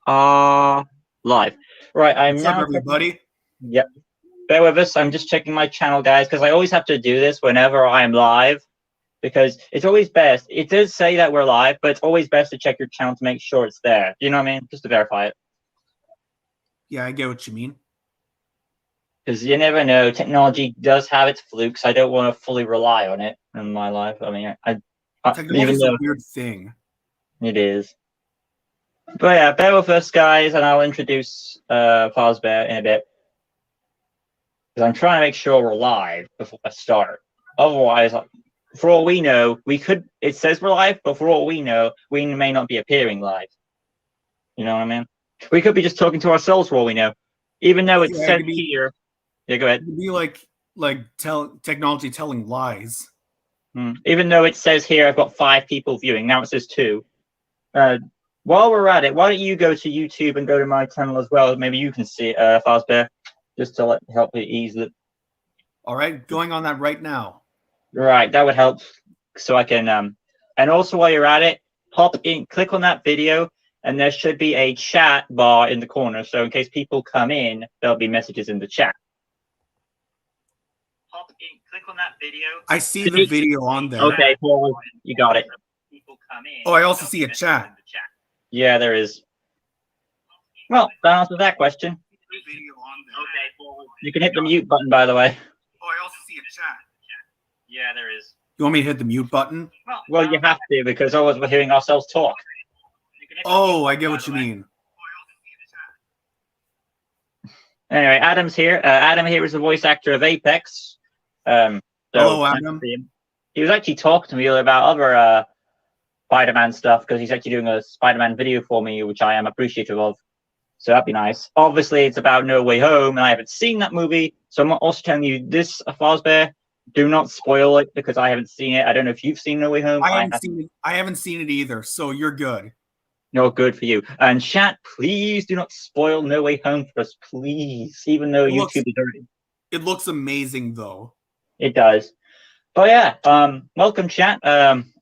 are live. Right, I'm What's up, now. everybody? Yep. Bear with us. I'm just checking my channel, guys, because I always have to do this whenever I'm live, because it's always best. It does say that we're live, but it's always best to check your channel to make sure it's there. Do you know what I mean? Just to verify it. Yeah, I get what you mean. Because you never know. Technology does have its flukes. I don't want to fully rely on it in my life. I mean, Technology is a weird thing. It is. But yeah, bear with us, guys, and I'll introduce Fazbear in a bit. Because I'm trying to make sure we're live before I start. Otherwise, for all we know, it says we're live, but for all we know, we may not be appearing live. You know what I mean? We could be just talking to ourselves for all we know. Even though it says here. Yeah, go ahead. It could be like technology telling lies. Even though it says here I've got 5 people viewing, now it says 2. While we're at it, why don't you go to YouTube and go to my channel as well? Maybe you can see it, Fazbear, just to help it ease it. All right, going on that right now. Right, that would help, so I can. And also, while you're at it, pop in, click on that video, and there should be a chat bar in the corner. So in case people come in, there'll be messages in the chat. Pop in, click on that video. I see the video on there. Okay, Paul, you got it. People come in. Oh, I also see a chat. Yeah, there is. Well, that answers that question. You can hit the mute button, by the way. Oh, I also see a chat. Yeah, there is. You want me to hit the mute button? Well, you have to, because otherwise we're hearing ourselves talk. Oh, I get what you mean. Anyway, Adam's here. Adam here is the voice actor of Apex. Hello, Adam. He was actually talking to me about other Spider-Man stuff, because he's actually doing a Spider-Man video for me, which I am appreciative of. So that'd be nice. Obviously, it's about No Way Home, and I haven't seen that movie. So I'm also telling you this, Fazbear, do not spoil it, because I haven't seen it. I don't know if you've seen No Way Home. I haven't seen it either, so you're good. No, good for you. And chat, please do not spoil No Way Home for us, please. Even though YouTube is already. It looks amazing, though. It does. But yeah, welcome, chat.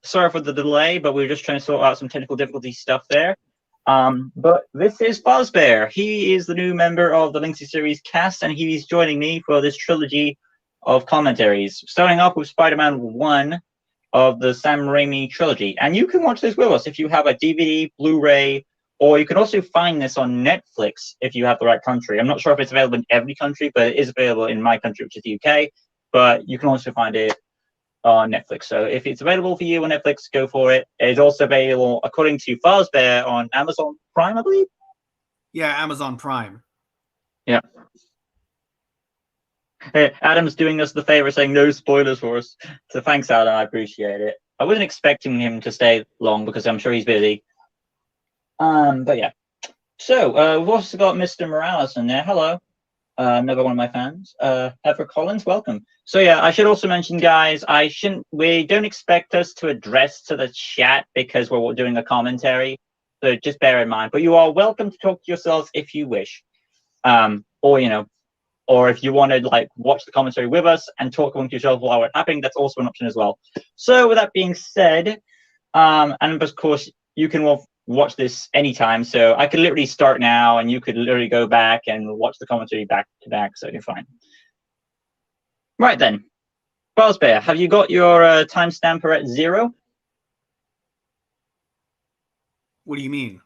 Sorry for the delay, but we were just trying to sort out some technical difficulty stuff there. But this is Fazbear. He is the new member of the Linksy series cast, and he's joining me for this trilogy of commentaries, starting off with Spider-Man 1 of the Sam Raimi trilogy. And you can watch this with us if you have a DVD, Blu-ray, or you can also find this on Netflix if you have the right country. I'm not sure if it's available in every country, but it is available in my country, which is the UK. But you can also find it on Netflix. So if it's available for you on Netflix, go for it. It's also available, according to Fazbear, on Amazon Prime, I believe. Yeah, Amazon Prime. Yeah. Hey, Adam's doing us the favor saying no spoilers for us. So thanks, Adam. I appreciate it. I wasn't expecting him to stay long because I'm sure he's busy. But yeah. So we've also got Mr. Morales in there. Hello. Another one of my fans. Heather Collins, welcome. So yeah, I should also mention, guys, we don't expect us to address to the chat because we're doing a commentary. So just bear in mind. But you are welcome to talk to yourselves if you wish. Or if you want to watch the commentary with us and talk among yourself while it's happening, that's also an option as well. So with that being said, and of course you can watch this anytime. So I could literally start now, and you could literally go back and watch the commentary back to back. So you're fine. Right then, Fazbear, have you got your timestamper at 0? What do you mean?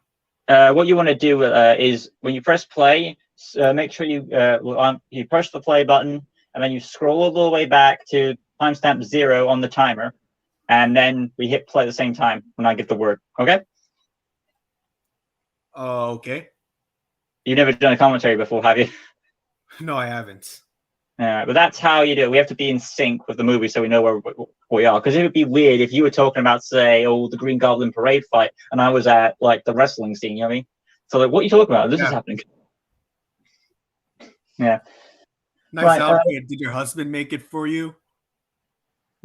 What you want to do is when you press play, make sure you press the play button, and then you scroll all the way back to timestamp 0 on the timer, and then we hit play at the same time when I give the word. Okay? Okay. You've never done a commentary before, have you? No, I haven't. But that's how you do it. We have to be in sync with the movie so we know where we are. Because it would be weird if you were talking about, say, the Green Goblin parade fight, and I was at the wrestling scene. You know what I mean? So what are you talking about? This is happening. Yeah. Nice outfit. Did your husband make it for you?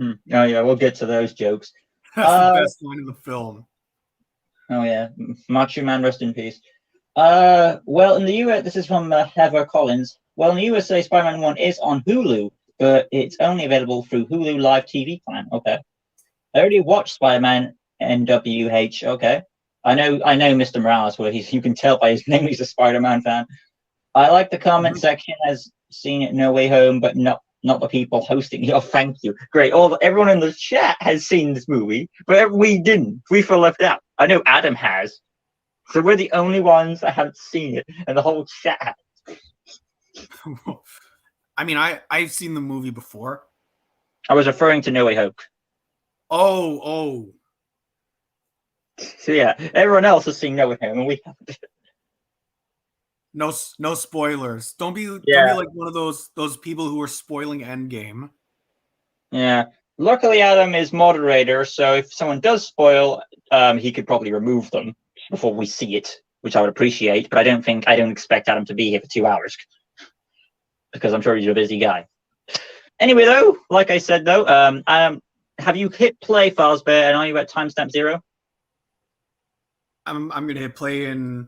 Oh yeah, we'll get to those jokes. That's the best line in the film. Oh yeah, Macho Man, rest in peace. Well, in the US, this is from Heather Collins. Well, in the USA, Spider-Man 1 is on Hulu, but it's only available through Hulu Live TV plan. Okay. I already watched Spider-Man NWH. Okay. I know Mr. Morales, where you can tell by his name he's a Spider-Man fan. I like the comment section has seen it No Way Home, but not the people hosting it. Oh, thank you. Great. Everyone in the chat has seen this movie, but we didn't. We feel left out. I know Adam has. So we're the only ones that haven't seen it, and the whole chat has. I mean, I've seen the movie before. I was referring to No Way Home. Oh. So yeah, everyone else has seen No Way Home, and we haven't. No spoilers. Don't be like one of those people who are spoiling Endgame. Yeah. Luckily, Adam is moderator, so if someone does spoil, he could probably remove them before we see it, which I would appreciate. But I don't expect Adam to be here for 2 hours because I'm sure he's a busy guy. Anyway, though, like I said, though, have you hit play, Fazbear, and are you at timestamp 0? I'm gonna hit play in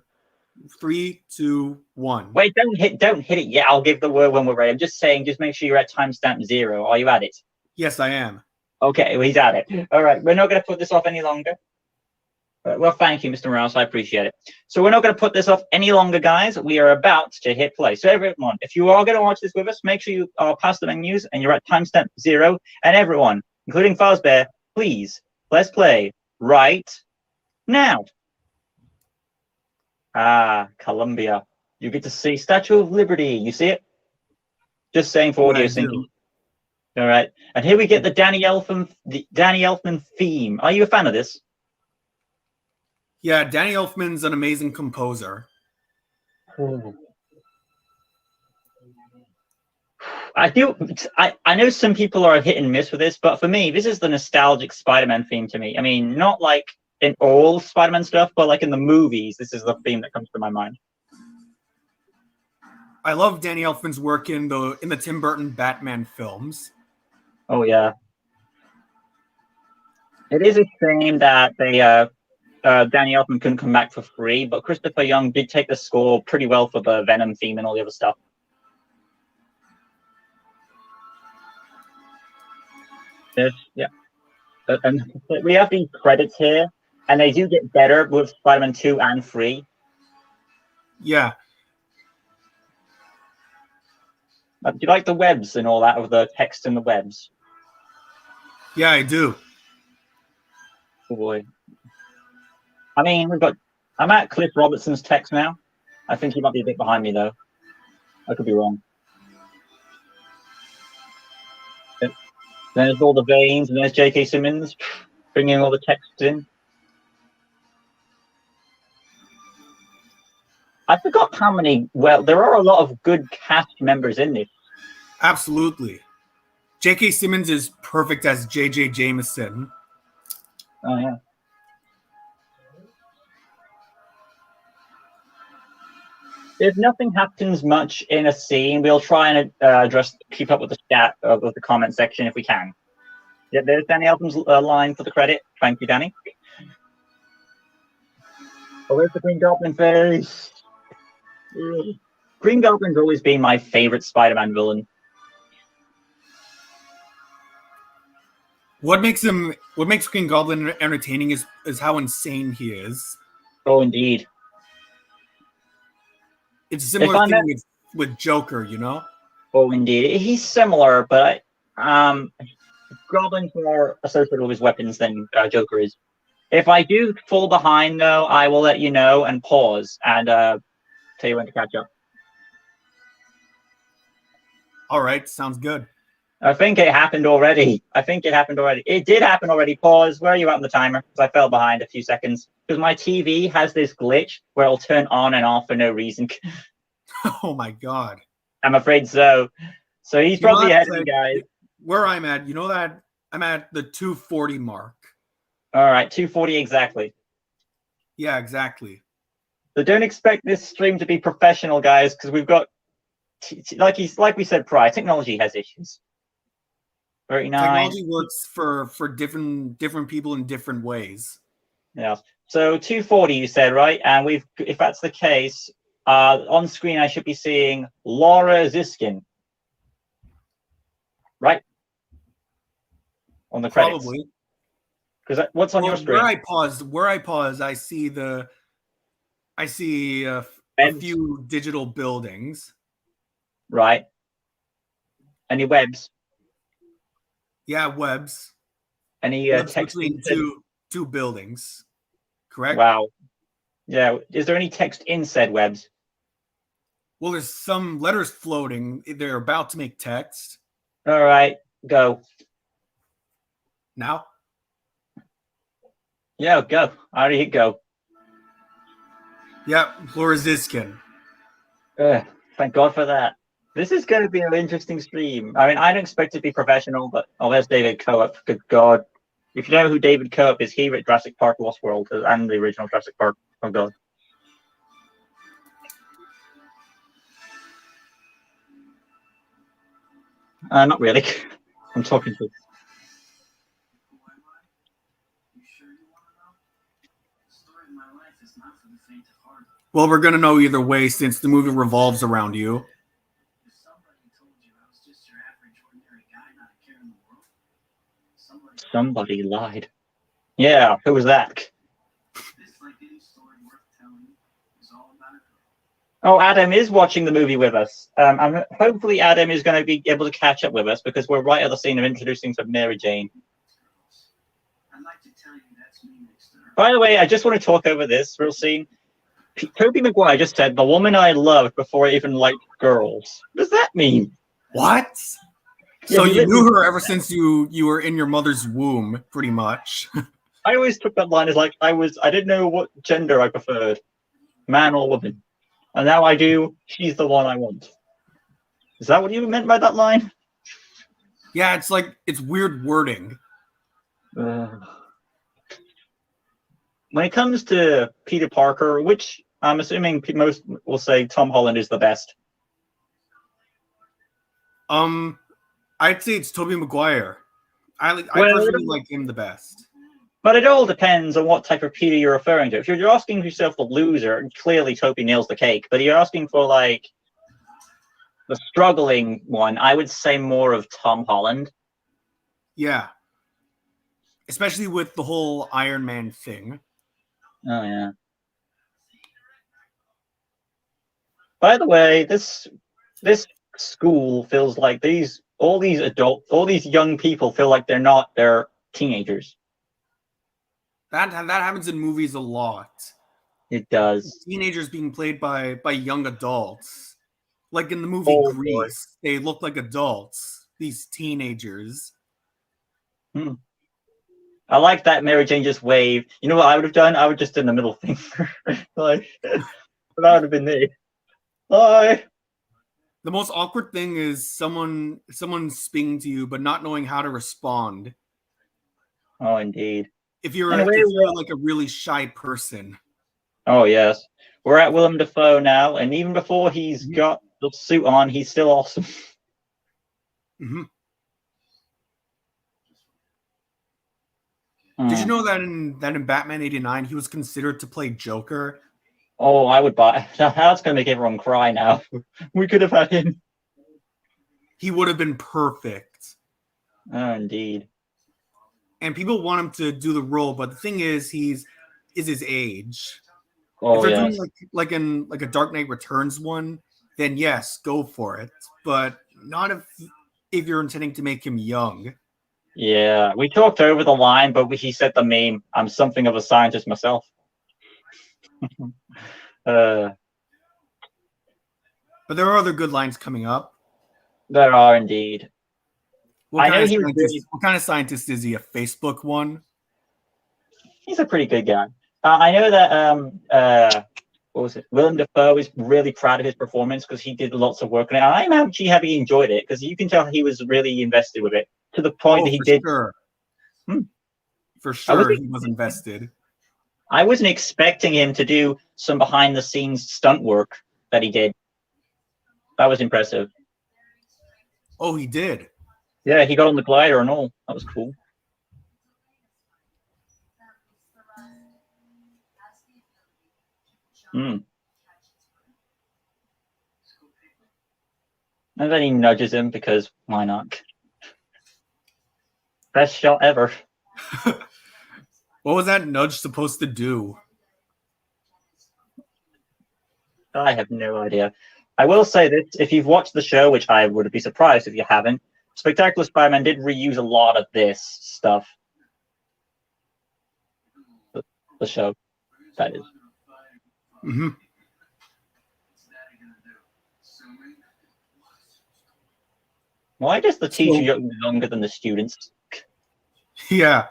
3, 2, 1. Wait, don't hit it yet. I'll give the word when we're ready. I'm just saying, just make sure you're at timestamp 0. Are you at it? Yes, I am. Okay, well, he's at it. All right, we're not going to put this off any longer. Well, thank you, Mr. Morales. I appreciate it. So we're not going to put this off any longer, guys. We are about to hit play. So everyone, if you are going to watch this with us, make sure you are past the menus and you're at timestamp 0. And everyone, including Fazbear, please, let's play right now. Columbia. You get to see Statue of Liberty. You see it? Just saying for audio syncing. All right. And here we get the Danny Elfman theme. Are you a fan of this? Yeah, Danny Elfman's an amazing composer. I know some people are hit and miss with this, but for me, this is the nostalgic Spider-Man theme to me. I mean, not like in all Spider-Man stuff, but like in the movies, this is the theme that comes to my mind. I love Danny Elfman's work in the Tim Burton Batman films. Oh yeah. It is a shame that they Danny Elfman couldn't come back for free, but Christopher Young did take the score pretty well for the Venom theme and all the other stuff. Yeah. And we have these credits here, and they do get better with Spider-Man 2 and 3. Yeah. Do you like the webs and all that, of the text in the webs? Yeah, I do. Oh boy. I mean, I'm at Cliff Robertson's text now. I think he might be a bit behind me, though. I could be wrong. There's all the veins, and there's J.K. Simmons bringing all the text in. I forgot how many. Well, there are a lot of good cast members in this. Absolutely. J.K. Simmons is perfect as J.J. Jameson. Oh, yeah. If nothing happens much in a scene, we'll try and keep up with the chat of the comment section if we can. Yeah, there's Danny Elfman's line for the credit. Thank you, Danny. Oh, where's the Green Goblin face? Green Goblin's always been my favorite Spider-Man villain. What makes Green Goblin entertaining is how insane he is. Oh, indeed. It's a similar thing with Joker, you know? Oh, indeed. He's similar, but Goblin's more associated with his weapons than Joker is. If I do fall behind, though, I will let you know and pause and tell you when to catch up. All right, sounds good. I think it happened already. It did happen already. Pause. Where are you at on the timer? Because I fell behind a few seconds. Because my TV has this glitch where it'll turn on and off for no reason. Oh my god. I'm afraid so. So he's probably ahead of you guys. Where I'm at, you know that I'm at the 240 mark. All right, 240 exactly. Yeah, exactly. So don't expect this stream to be professional, guys, because we've got, like we said prior, technology has issues. 39. Technology works for different people in different ways. Yeah. So 240, you said, right? And if that's the case, on screen I should be seeing Laura Ziskin, right? On the credits. Probably. Because what's on your screen? Where I pause, I see a few digital buildings. Right. Any webs? Yeah, webs. Any Webs text between two buildings. Correct? Wow. Yeah. Is there any text in said webs? Well, there's some letters floating. They're about to make text. All right, go. Now? Yeah, go. I already hit go. Yep, Floriziskin. Thank God for that. This is going to be an interesting stream. I mean, I don't expect it to be professional, but there's David Coop. Good God. If you know who David Coop is, he wrote Jurassic Park Lost World and the original Jurassic Park. Oh, God. Not really. I'm talking to. Well, we're going to know either way since the movie revolves around you. Somebody lied. Yeah, who was that? Oh, Adam is watching the movie with us. Hopefully Adam is going to be able to catch up with us because we're right at the scene of introducing to Mary Jane. By the way, I just want to talk over this real scene. Tobey Maguire just said, "The woman I loved before I even liked girls." What does that mean? What? Yeah, so you knew her ever since you were in your mother's womb, pretty much. I always took that line as like I didn't know what gender I preferred, man or woman. And now I do. She's the one I want. Is that what you meant by that line? Yeah, it's weird wording. When it comes to Peter Parker, which I'm assuming most will say Tom Holland is the best. I'd say it's Tobey Maguire. I personally like him the best. But it all depends on what type of Peter you're referring to. If you're asking yourself the loser, clearly Tobey nails the cake. But if you're asking for like the struggling one, I would say more of Tom Holland. Yeah. Especially with the whole Iron Man thing. Oh yeah. By the way, this school feels like all these young people feel like they're teenagers. That happens in movies a lot. It does. Teenagers being played by young adults. Like in the movie Grease, they look like adults. These teenagers. I like that Mary Jane just waved. You know what I would have done? I would just done the middle finger. Like that would have been me. Hi. The most awkward thing is someone speaking to you but not knowing how to respond. Oh, indeed. If you're like a really shy person. Oh yes, we're at Willem Dafoe now, and even before he's got the suit on, he's still awesome. Mm-hmm. Did you know that in Batman '89 he was considered to play Joker? Oh, I would buy. That's gonna make everyone cry now. We could have had him. He would have been perfect. Oh, indeed. And people want him to do the role, but the thing is, is his age. Oh, if they're doing like a Dark Knight Returns one, then yes, go for it. But not if you're intending to make him young. Yeah, we talked over the line, but he said the meme. I'm something of a scientist myself. But there are other good lines coming up. There are indeed. What kind of scientist is he? A Facebook one? He's a pretty good guy. I know that what was it? Willem Dafoe is really proud of his performance because he did lots of work on it. I'm actually happy he enjoyed it because you can tell he was really invested with it to the point that he did. Sure. For sure, he was invested. I wasn't expecting him to do some behind-the-scenes stunt work that he did. That was impressive. Oh, he did. Yeah, he got on the glider and all. That was cool. And then he nudges him because why not? Best shot ever. What was that nudge supposed to do? I have no idea. I will say this, if you've watched the show, which I would be surprised if you haven't, Spectacular Spider-Man did reuse a lot of this stuff. The show, that is. Mm-hmm. Why does the teacher look longer than the students? Yeah.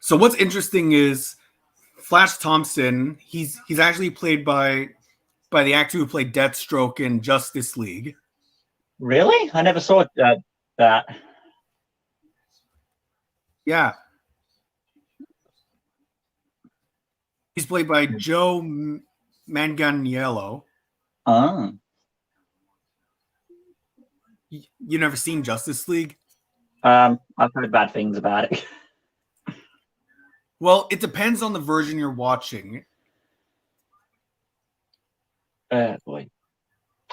So what's interesting is Flash Thompson, he's actually played by the actor who played Deathstroke in Justice League. Really? I never saw that. Yeah. He's played by Joe Manganiello. Oh. You never seen Justice League? I've heard bad things about it. Well, it depends on the version you're watching. Boy.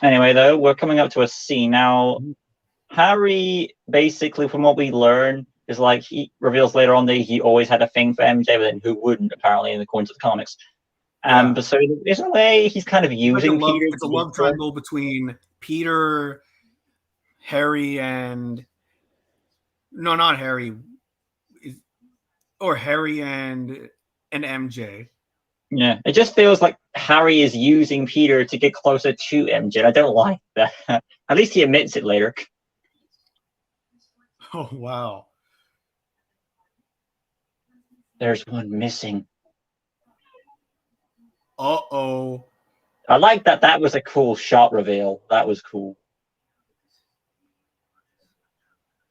Anyway, though, we're coming up to a scene now. Harry, basically, from what we learn, is like he reveals later on that he always had a thing for MJ, but then who wouldn't, apparently, in the according to the comics. But so in a way, he's kind of using Peter. It's a love triangle between Peter, Harry, and no, not Harry, or Harry and MJ. Yeah, it just feels like Harry is using Peter to get closer to MJ. I don't like that. At least he admits it later. Oh, wow. There's one missing. Uh-oh. I like that. That was a cool shot reveal. That was cool.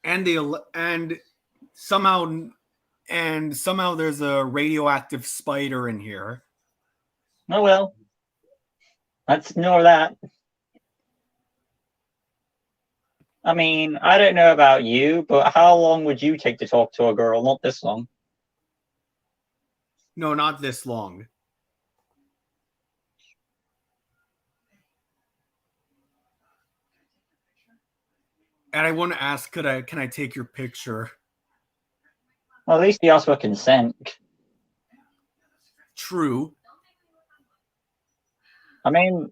And somehow there's a radioactive spider in here. Oh well. Let's ignore that. I mean, I don't know about you, but how long would you take to talk to a girl? Not this long. No, not this long. And I want to ask, can I take your picture? Well, at least he asked for consent. True. I mean,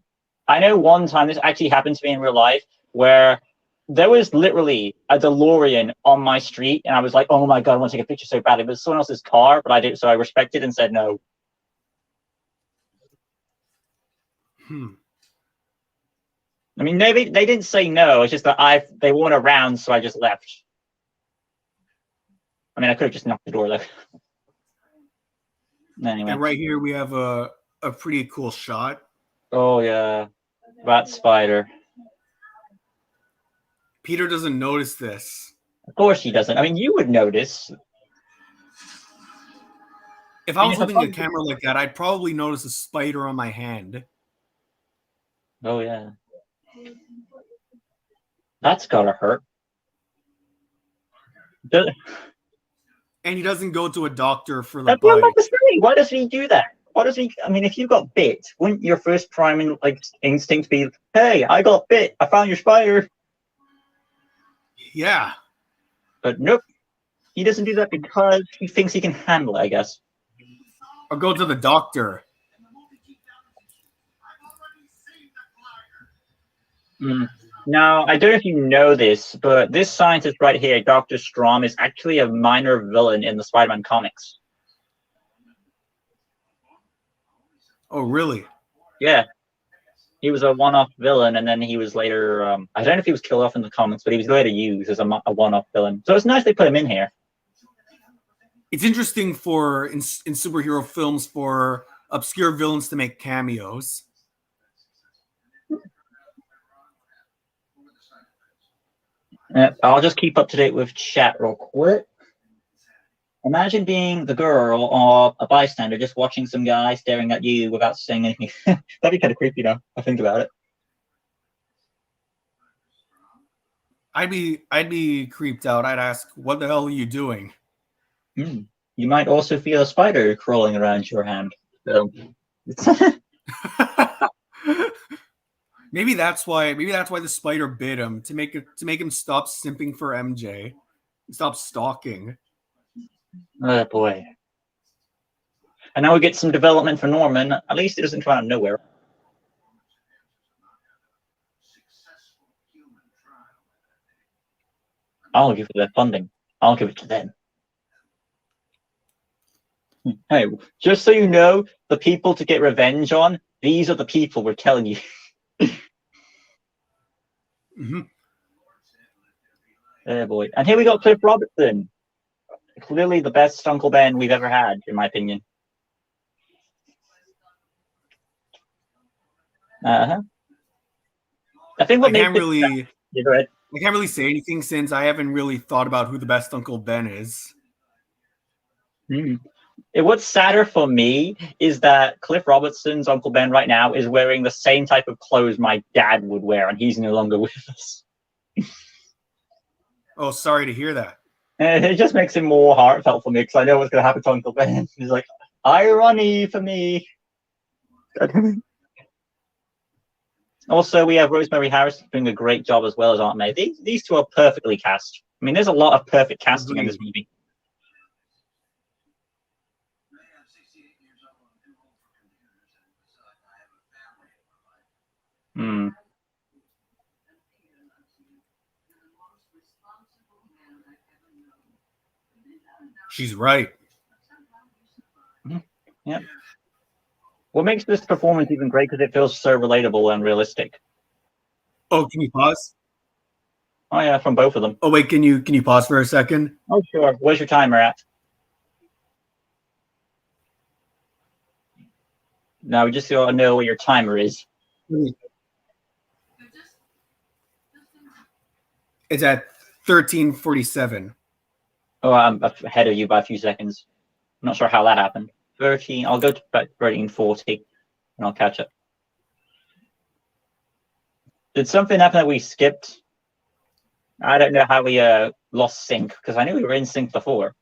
I know one time this actually happened to me in real life where there was literally a DeLorean on my street, and I was like, "Oh my god, I want to take a picture so badly." But it was someone else's car, but I did, so I respected and said no. I mean, they didn't say no. It's just that they weren't around, so I just left. I mean, I could have just knocked the door though. Anyway. And right here we have a pretty cool shot. Oh yeah, that spider. Peter doesn't notice this. Of course he doesn't. I mean, you would notice. If I was holding a camera like that, I'd probably notice a spider on my hand. Oh yeah. That's gotta hurt. And he doesn't go to a doctor for the That's what I'm bite. about to say. Why does he do that? Why does he? I mean, if you got bit, wouldn't your first prime instinct be, "Hey, I got bit. I found your spider." Yeah. But nope, he doesn't do that because he thinks he can handle it, I guess. Or go to the doctor. Now, I don't know if you know this, but this scientist right here, Dr. Strom, is actually a minor villain in the Spider-Man comics. Oh, really? Yeah. He was a one-off villain, and then he was later... I don't know if he was killed off in the comics, but he was later used as a one-off villain. So it's nice they put him in here. It's interesting in superhero films for obscure villains to make cameos. I'll just keep up to date with chat real quick. Imagine being the girl or a bystander just watching some guy staring at you without saying anything. That'd be kind of creepy, though. I think about it. I'd be creeped out. I'd ask, "What the hell are you doing?" You might also feel a spider crawling around your hand. So. Maybe that's why the spider bit him to make him stop simping for MJ, stop stalking. Oh boy. And now we get some development for Norman. At least it doesn't come out of nowhere. I'll give it their funding. I'll give it to them. Hey, just so you know, the people to get revenge on, these are the people we're telling you. Oh boy. And here we got Cliff Robertson. Clearly the best Uncle Ben we've ever had, in my opinion. I think what I can't really say anything since I haven't really thought about who the best Uncle Ben is. What's sadder for me is that Cliff Robertson's Uncle Ben right now is wearing the same type of clothes my dad would wear, and he's no longer with us. Oh, sorry to hear that. And it just makes it more heartfelt for me because I know what's going to happen to Uncle Ben. He's like, irony for me. Also, we have Rosemary Harris doing a great job as well as Aunt May. These two are perfectly cast. I mean, there's a lot of perfect casting in this movie. She's right. Yeah. What makes this performance even great because it feels so relatable and realistic. Oh, can you pause? Oh yeah, from both of them. Oh wait, can you pause for a second? Oh sure. Where's your timer at? Now we just got to know what your timer is. It's at 13:47. Oh, I'm ahead of you by a few seconds. I'm not sure how that happened. 13. I'll go to about 13:40, and I'll catch up. Did something happen that we skipped? I don't know how we lost sync because I knew we were in sync before.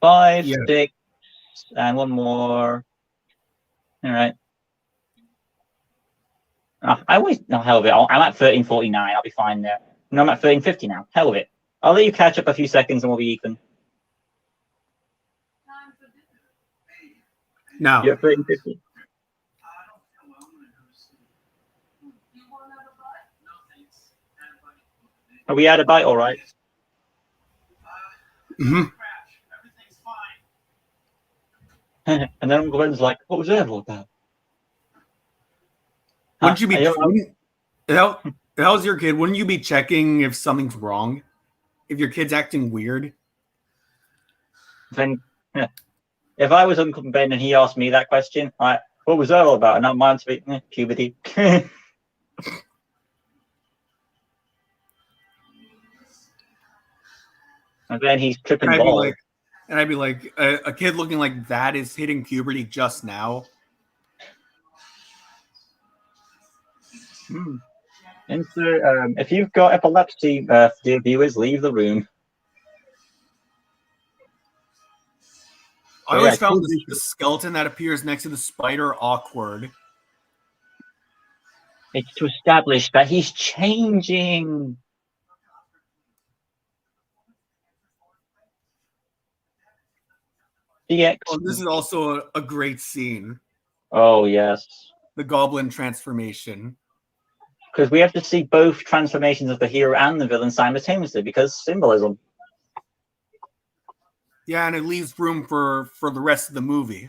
5, 6, and one more. All right. I always hell of it. I'm at 13:49. I'll be fine there. No, I'm at 13:50 now. Hell of it. I'll let you catch up a few seconds and we'll be even. Now. You're 13:50. Are we out of bite all right? Mm-hmm. And then Uncle Ben's like, what was that all about? Wouldn't you be... How's your kid? Wouldn't you be checking if something's wrong? If your kid's acting weird? Then, yeah. If I was Uncle Ben and he asked me that question, what was that all about? And not mine to be puberty. And then he's tripping balls. And I'd be like, a kid looking like that is hitting puberty just now. If you've got epilepsy, dear viewers, leave the room. I always found the skeleton that appears next to the spider awkward. It's to establish that he's changing. DX. Oh, this is also a great scene. Oh, yes. The Goblin Transformation. Because we have to see both transformations of the hero and the villain simultaneously because symbolism. Yeah, and it leaves room for the rest of the movie.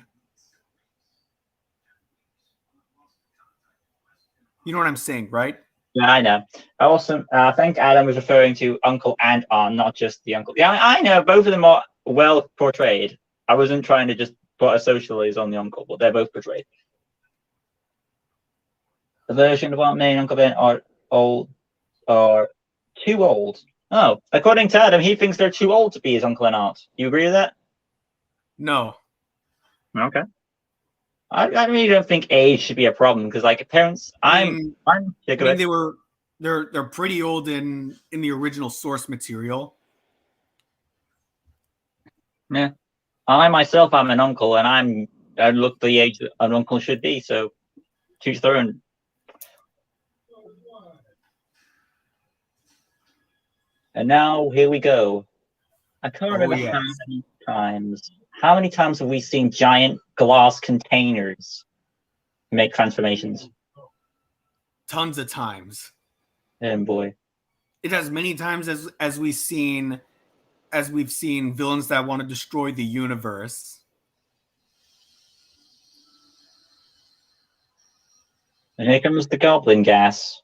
You know what I'm saying, right? Yeah, I know. I also think Adam was referring to uncle and aunt, not just the uncle. Yeah, I know. Both of them are well portrayed. I wasn't trying to just put a socialize on the uncle, but they're both portrayed. The version of Aunt May and Uncle Ben are too old. Oh, according to Adam, he thinks they're too old to be his uncle and aunt. You agree with that? No. Okay. I really don't think age should be a problem because, like, parents, I'm sick of it. They're pretty old in the original source material. Yeah. I myself am an uncle, and I look the age that an uncle should be. So, to each their own. And now here we go. I can't remember how many times. How many times have we seen giant glass containers make transformations? Tons of times. Oh boy. It as many times as we've seen villains that want to destroy the universe. And here comes the goblin gas.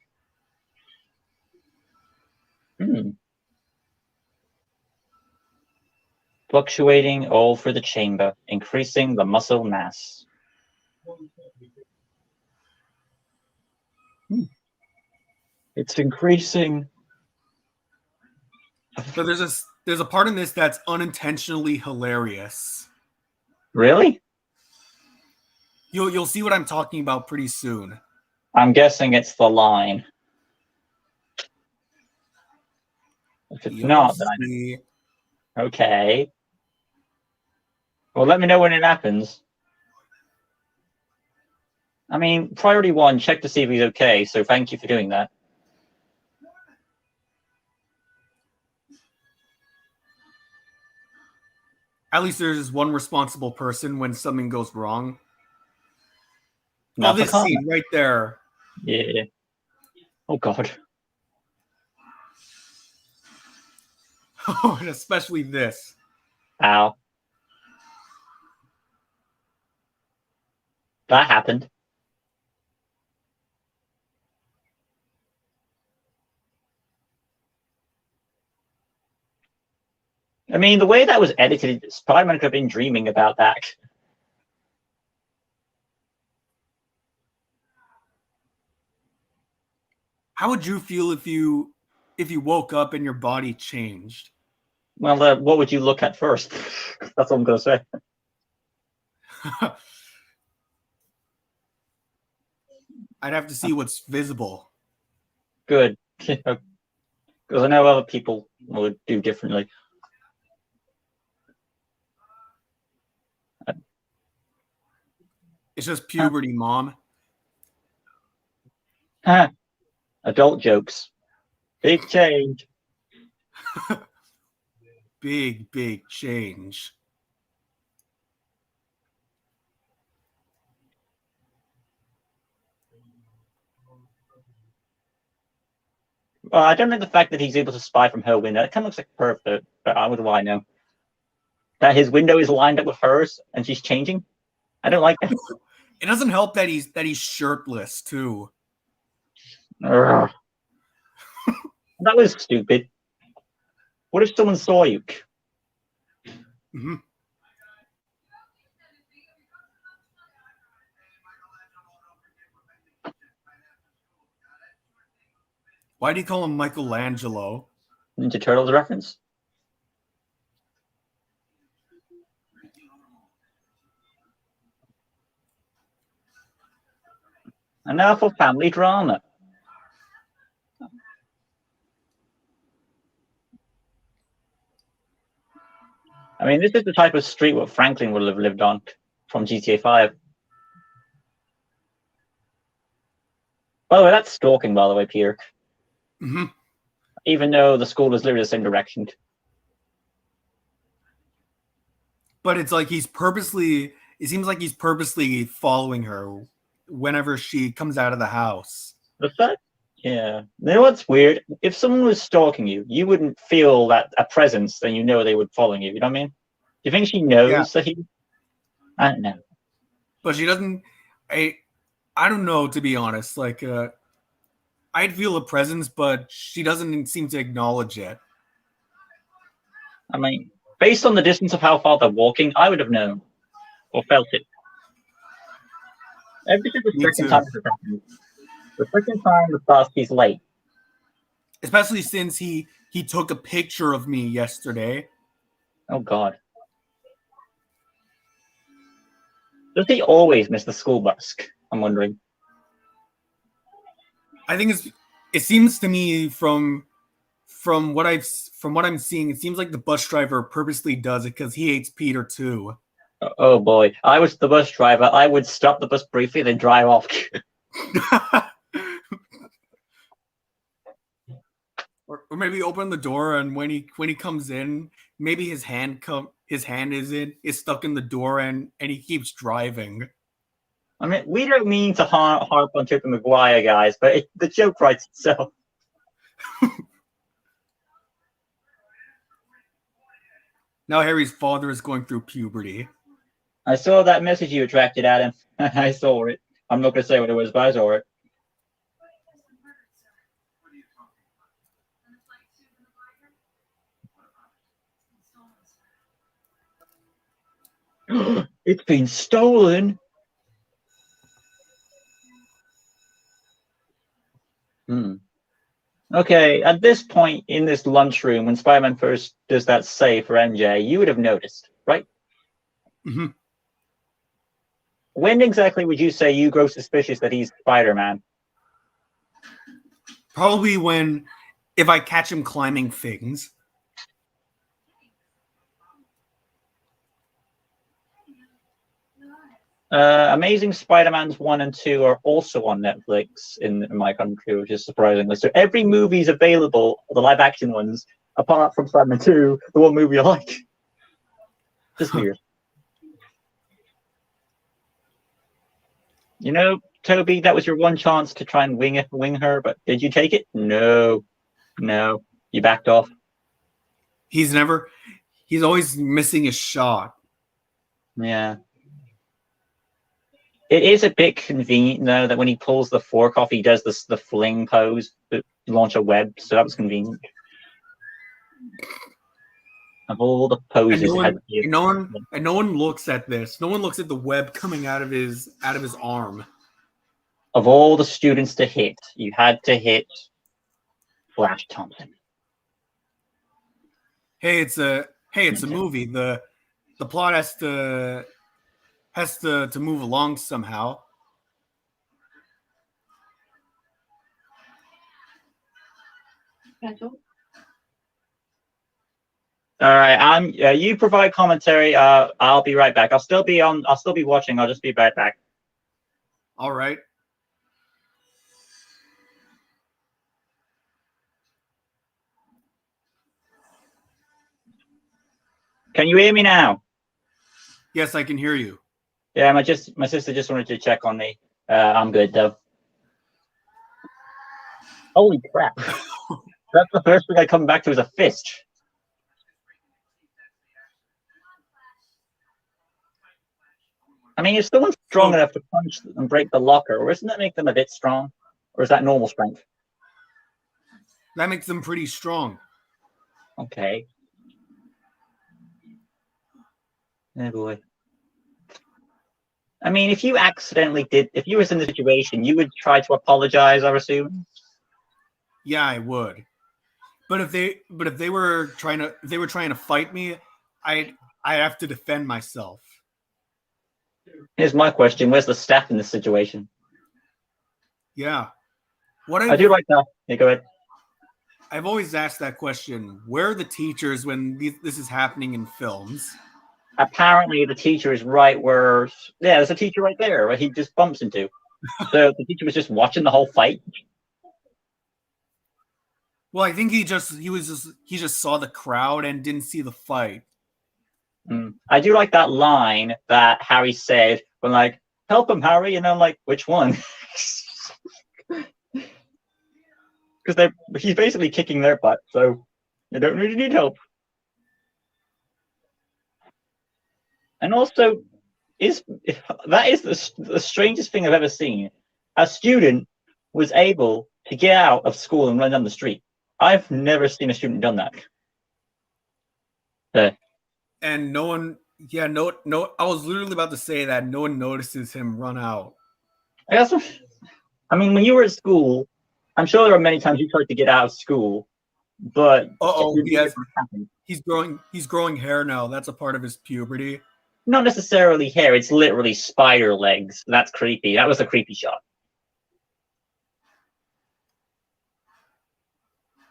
Fluctuating all through the chamber, increasing the muscle mass. It's increasing. So there's a part in this that's unintentionally hilarious. Really? You'll see what I'm talking about pretty soon. I'm guessing it's the line. If it's not, then okay. Well, let me know when it happens. I mean, priority 1, check to see if he's okay, so thank you for doing that. At least there's one responsible person when something goes wrong. Not this scene right there. Yeah. Oh, God. Oh, and especially this. Ow. That happened. I mean, the way that was edited, Spiderman could have been dreaming about that. How would you feel if you woke up and your body changed? Well, what would you look at first? That's all I'm going to say. I'd have to see what's visible. Good. Because I know other people would do differently. It's just puberty, Mom. Adult jokes. Big change. Big change. Well, I don't know the fact that he's able to spy from her window. It kind of looks like perfect, but what do I know? That his window is lined up with hers and she's changing? I don't like that. It doesn't help that he's shirtless too. That was stupid. What if someone saw you? Mm-hmm. Why do you call him Michelangelo? Ninja Turtles reference? And now for family drama. I mean, this is the type of street what Franklin would have lived on from GTA 5. By the way, that's stalking, by the way, Peter. Mm-hmm. Even though the school is literally the same direction. But it's like it seems like he's purposely following her whenever she comes out of the house. The fact, yeah. You know what's weird? If someone was stalking you, you wouldn't feel that a presence, then you know they would follow you. You know what I mean? Do you think she knows that he? I don't know. But she doesn't. I don't know, to be honest. Like, I'd feel a presence, but she doesn't seem to acknowledge it. I mean, based on the distance of how far they're walking, I would have known or felt it. Every second time this happens. The second time the fast he's late. Especially since he took a picture of me yesterday. Oh God. Does he always miss the school bus? I'm wondering. I think it seems to me from what I'm seeing, it seems like the bus driver purposely does it because he hates Peter too. Oh boy. I was the bus driver. I would stop the bus briefly, then drive off. or maybe open the door, and when he comes in, maybe his hand is stuck in the door, and he keeps driving. I mean, we don't mean to harp on Tobey Maguire, guys, but the joke writes itself. Now Harry's father is going through puberty. I saw that message you attracted at him. I saw it. I'm not going to say what it was, but I saw it. It's been stolen. Okay, at this point in this lunchroom, when Spider-Man first does that save for MJ, you would have noticed, right? Mm-hmm. When exactly would you say you grow suspicious that he's Spider-Man? Probably if I catch him climbing things. Amazing Spider-Man's 1 and 2 are also on Netflix in my country, which is surprisingly. So every movie is available, the live-action ones, apart from Spider-Man 2, the one movie I like. Just weird. You know, Toby, that was your one chance to try and wing her, but did you take it? No. You backed off. He's always missing a shot. Yeah. It is a bit convenient, though, that when he pulls the fork off, he does the fling pose to launch a web, so that was convenient. Of all the poses, no one looks at this. No one looks at the web coming out of his arm. Of all the students to hit, you had to hit Flash Thompson. Hey, it's a movie. The plot has to move along somehow. All right, you provide commentary. I'll be right back. I'll still be watching. I'll just be right back. All right. Can you hear me now? Yes, I can hear you. Yeah, my sister just wanted to check on me. I'm good though. Holy crap! That's the first thing I come back to is a fist. I mean, if someone's strong enough to punch and break the locker, or doesn't that make them a bit strong? Or is that normal strength? That makes them pretty strong. Okay. Oh boy. I mean, if you was in the situation, you would try to apologize, I assume. Yeah, I would. But if they were trying to fight me, I'd have to defend myself. Here's my question: where's the staff in this situation? Yeah. I do like that. Yeah, go ahead. I've always asked that question. Where are the teachers when this is happening in films? Apparently, the teacher is right where... Yeah, there's a teacher right there where he just bumps into. So the teacher was just watching the whole fight? Well, I think he just saw the crowd and didn't see the fight. I do like that line that Harry said when, like, help him, Harry, and I'm like, which one? Because he's basically kicking their butt, so they don't really need help. And also, that is the strangest thing I've ever seen. A student was able to get out of school and run down the street. I've never seen a student done that. And no one, no. I was literally about to say that no one notices him run out. I mean, when you were at school, I'm sure there are many times you tried to get out of school, but he's growing hair now. That's a part of his puberty. Not necessarily hair. It's literally spider legs. That's creepy. That was a creepy shot.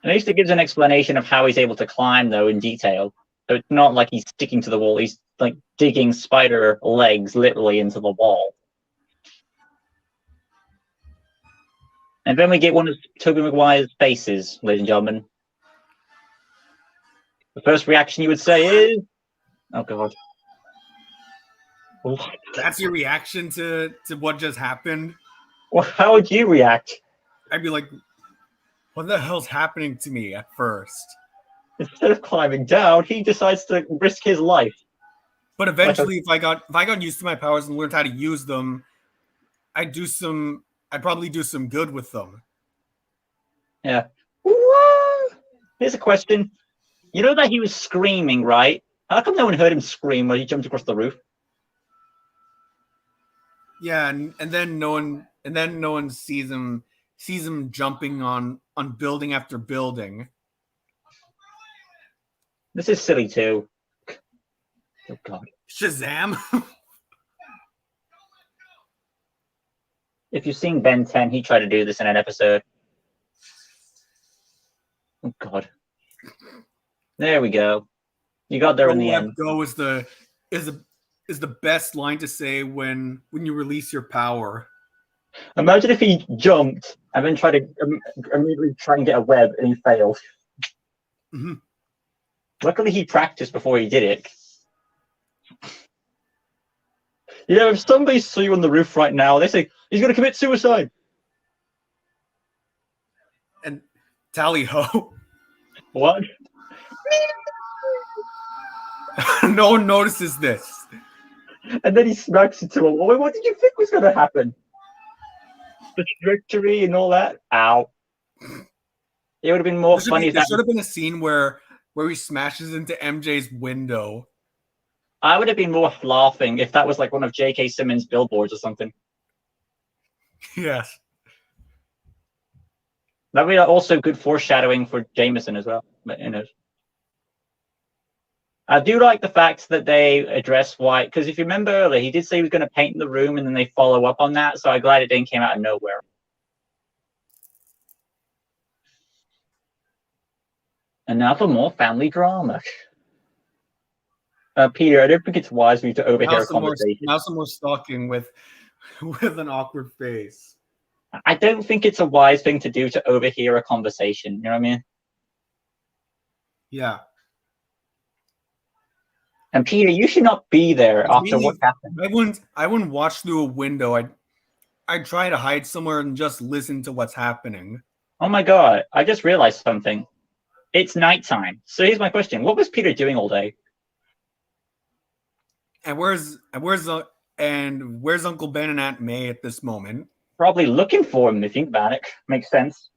At least it gives an explanation of how he's able to climb, though, in detail. So it's not like he's sticking to the wall. He's like digging spider legs literally into the wall. And then we get one of Tobey Maguire's faces, ladies and gentlemen. The first reaction you would say is, "Oh God." What? That's your reaction to what just happened? Well, how would you react? I'd be like, what the hell's happening to me at first? Instead of climbing down, he decides to risk his life. But eventually, if I got used to my powers and learned how to use them, I'd probably do some good with them. Yeah. Here's a question. You know that he was screaming, right? How come no one heard him scream when he jumped across the roof? Yeah, and then no one sees him jumping on building after building. This is silly too. Oh God. Shazam! If you've seen Ben 10, he tried to do this in an episode. Oh God. There we go. You got there in the end. Go is the best line to say when you release your power. Imagine if he jumped and then tried to immediately try and get a web and he failed. Mm-hmm. Luckily, he practiced before he did it. You know, if somebody saw you on the roof right now, they say he's going to commit suicide. And tally ho! What? No one notices this. And then he smacks into a wall. What did you think was going to happen? The trajectory and all that? Ow. It would have been more funny if there that should have been a scene where he smashes into MJ's window. I would have been more laughing if that was like one of J.K. Simmons' billboards or something. Yes. That would be also good foreshadowing for Jameson as well. But, you know. I do like the fact that they address why, because if you remember earlier, he did say he was going to paint the room and then they follow up on that, so I'm glad it didn't came out of nowhere. And now for more family drama. Peter, I don't think it's wise for you to overhear a conversation. Now some more stalking with an awkward face. I don't think it's a wise thing to do to overhear a conversation. You know what I mean? Yeah. And Peter, you should not be there after what happened. I wouldn't watch through a window. I'd try to hide somewhere and just listen to what's happening. Oh my God! I just realized something. It's nighttime. So here's my question: what was Peter doing all day? And where's Uncle Ben and Aunt May at this moment? Probably looking for him. If you think about it, makes sense.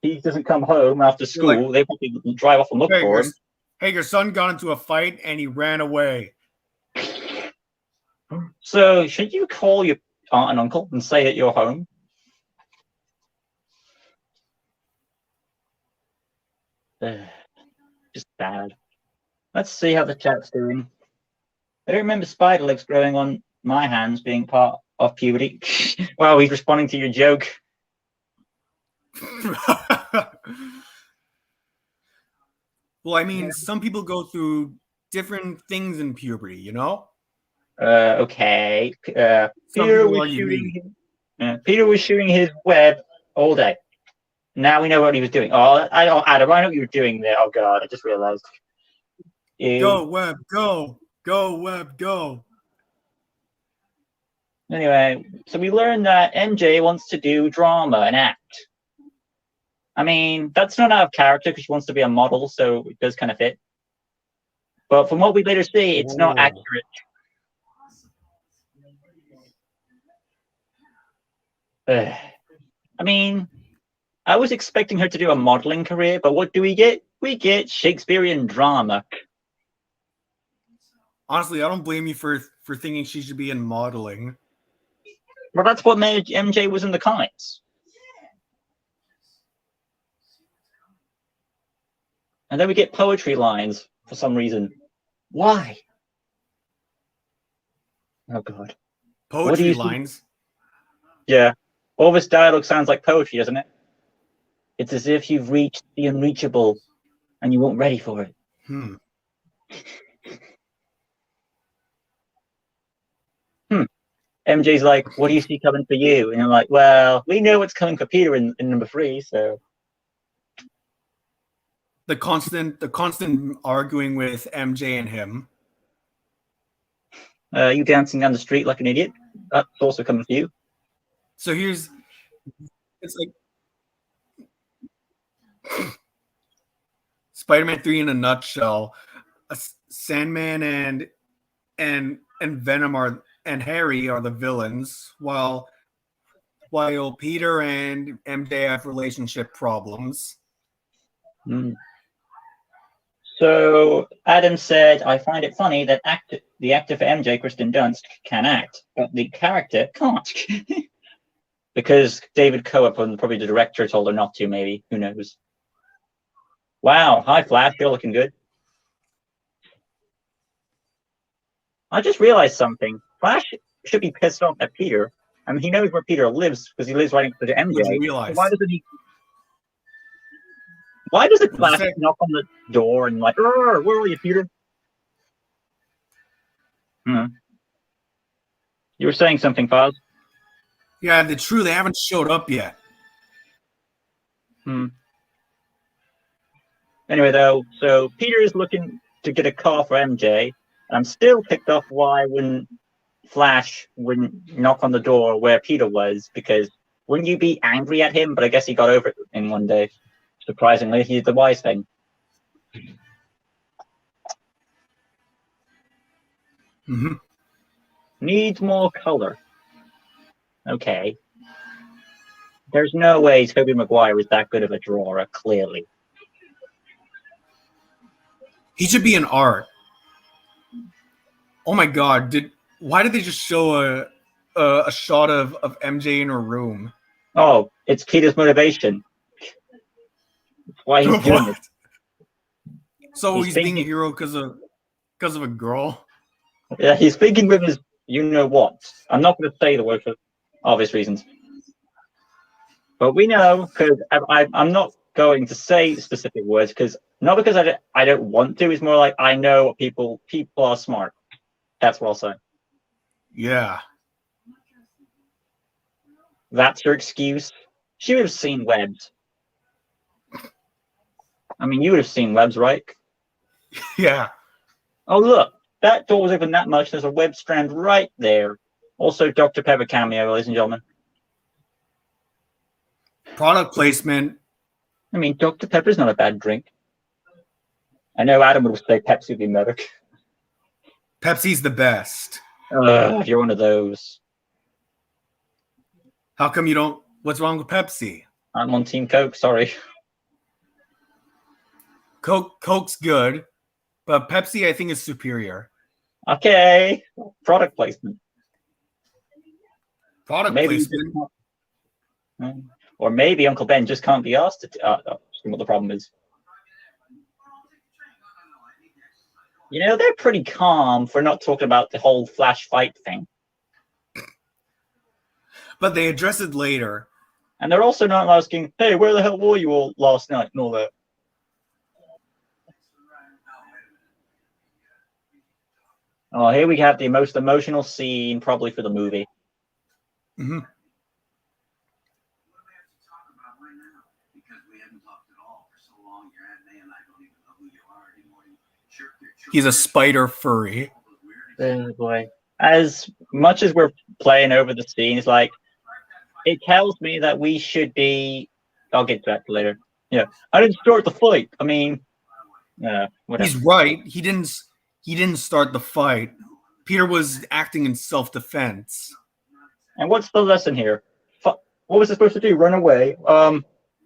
He doesn't come home after school. They probably drive off and look for him. Hey, your son got into a fight and he ran away. So should you call your aunt and uncle and say that you're home? Just bad. Let's see how the chat's doing. I don't remember spider legs growing on my hands being part of puberty. Wow, he's responding to your joke. Well, I mean, some people go through different things in puberty, you know? Okay. Peter was shooting his web all day. Now we know what he was doing. Oh, Adam, I know what you were doing there. Oh, God, I just realized. Go, web, go. Go, web, go. Anyway, so we learned that MJ wants to do drama and act. I mean, that's not out of character because she wants to be a model, so it does kind of fit. But from what we later see, it's not accurate. I mean, I was expecting her to do a modeling career, but what do we get? We get Shakespearean drama. Honestly, I don't blame you for thinking she should be in modeling. Well, that's what made MJ was in the comics. And then we get poetry lines for some reason. Why? Oh, God. Poetry lines? Yeah. All this dialogue sounds like poetry, doesn't it? It's as if you've reached the unreachable and you weren't ready for it. MJ's like, what do you see coming for you? And I'm like, well, we know what's coming for Peter in number 3, so. the constant arguing with MJ and him. You dancing down the street like an idiot. That's also coming for you. So it's like Spider-Man 3 in a nutshell. Sandman and Venom and Harry are the villains, while Peter and MJ have relationship problems. So Adam said, I find it funny that the actor for MJ, Kristen Dunst, can act, but the character can't. Because David Coe, probably the director, told her not to, maybe. Who knows? Wow. Hi, Flash. You're looking good. I just realized something. Flash should be pissed off at Peter. I mean, he knows where Peter lives because he lives right next to MJ. What'd you realize? Why doesn't Flash knock on the door and like, where are you, Peter? You were saying something, Faz? Yeah, they haven't showed up yet. Anyway, though, so Peter is looking to get a call for MJ. And I'm still picked off why Flash wouldn't knock on the door where Peter was, because wouldn't you be angry at him? But I guess he got over it in one day. Surprisingly, he did the wise thing. Needs more color. Okay. There's no way Tobey Maguire is that good of a drawer, clearly. He should be in art. Oh my god, why did they just show a shot of MJ in her room? Oh, it's Peter's motivation. That's why he's doing it. So he's being a hero because of a girl? Yeah, he's thinking with his you-know-what. I'm not going to say the word for obvious reasons. But we know, because I'm not going to say specific words, because not because I don't want to, it's more like I know people are smart. That's what I'll say. Yeah. That's her excuse. She would have seen webs. I mean, you would have seen webs, right? Yeah. Oh, look. That door was open that much. There's a web strand right there. Also, Dr. Pepper cameo, ladies and gentlemen. Product placement. I mean, Dr. Pepper's not a bad drink. I know Adam would say Pepsi would be better. Pepsi's the best. You're one of those. How come you don't? What's wrong with Pepsi? I'm on Team Coke, sorry. Coke's good, but Pepsi I think is superior. Okay. Product placement. Placement. Or maybe Uncle Ben just can't be asked to what the problem is. You know, they're pretty calm for not talking about the whole Flash fight thing. But they address it later. And they're also not asking, hey, where the hell were you all last night and all that. Oh, here we have the most emotional scene probably for the movie. He's a spider furry. Oh boy. As much as we're playing over the scene, it's like, it tells me that we should be... I'll get to that later. Yeah. I didn't start the fight. I mean... whatever. He's right. He didn't start the fight. Peter was acting in self-defense. And what's the lesson here? What was it supposed to do? Run away?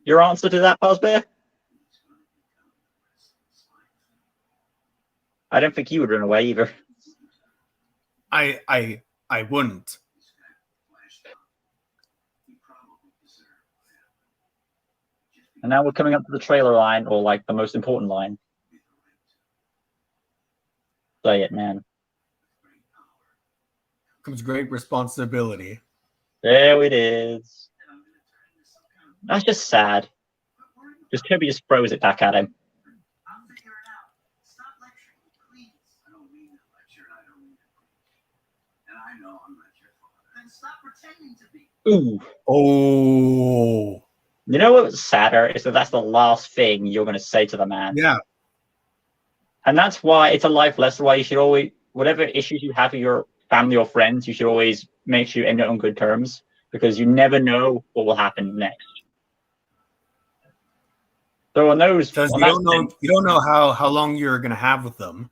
Your answer to that, Pazbear? I don't think you would run away either. I wouldn't. And now we're coming up to the trailer line, or like the most important line. Say it, man. Comes great responsibility. There it is. That's just sad. Because Toby just throws it back at him. Ooh. Oh. You know what's sadder is that that's the last thing you're going to say to the man. Yeah. And that's why it's a life lesson. Why you should always, whatever issues you have with your family or friends, you should always make sure you end it on good terms, because you never know what will happen next. So on those, Because on you don't know how long you're gonna have with them.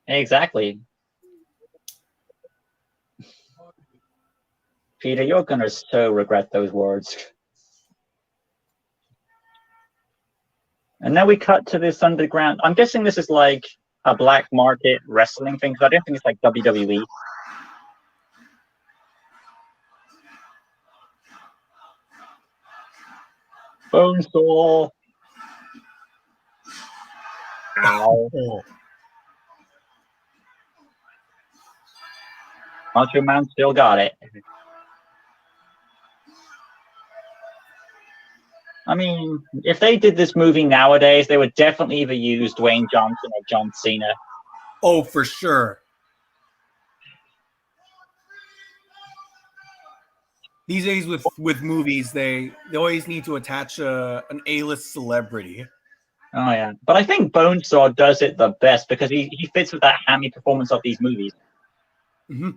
Exactly. Peter, you're gonna so regret those words. And now we cut to this underground. I'm guessing this is like a black market wrestling thing, because I don't think it's like WWE. Bonesaw. Ow. Oh. Macho Man still got it. I mean, if they did this movie nowadays, they would definitely either use Dwayne Johnson or John Cena. Oh, for sure. These days with movies, they always need to attach an A-list celebrity. Oh, yeah. But I think Bonesaw does it the best because he fits with that hammy performance of these movies. Mm-hmm.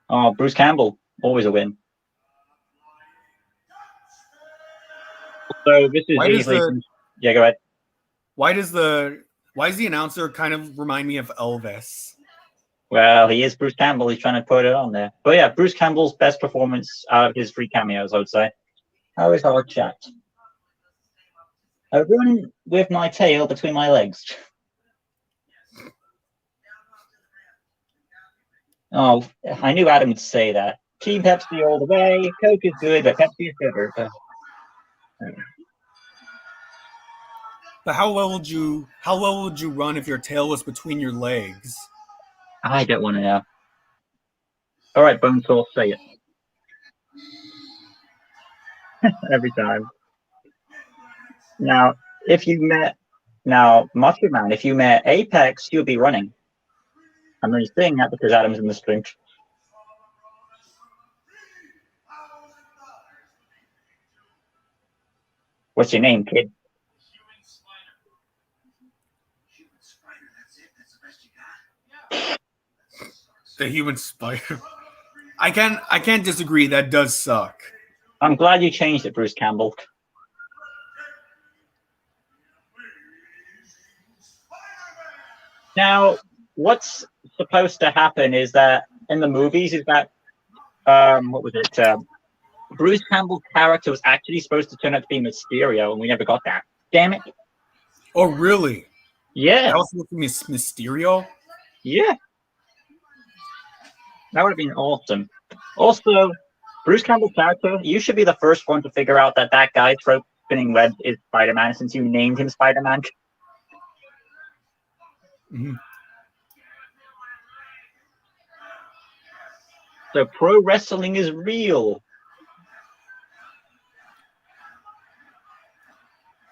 Oh, Bruce Campbell, always a win. So this is easily... Yeah, go ahead. Why does the announcer kind of remind me of Elvis? Well, he is Bruce Campbell. He's trying to put it on there. But yeah, Bruce Campbell's best performance out of his 3 cameos, I would say. How is our chat? I run with my tail between my legs. Oh, I knew Adam would say that. Team Pepsi all the way. Coke is good, but Pepsi is better. But how well would you run if your tail was between your legs? I don't want to know. All right, Bonesaw, say it. Every time. Now, Macho Man, if you met Apex, you'll be running. I'm only saying that because Adam's in the stream. What's your name, kid? The human spider. I can't disagree. That does suck. I'm glad you changed it, Bruce Campbell. Now, what's supposed to happen is that in the movies is that what was it? Bruce Campbell's character was actually supposed to turn out to be Mysterio, and we never got that. Damn it! Oh, really? Yeah. That was supposed to be Mysterio? Yeah. That would have been awesome. Also, Bruce Campbell's character, you should be the first one to figure out that guy spinning webs is Spider-Man, since you named him Spider-Man. Mm-hmm. So pro wrestling is real.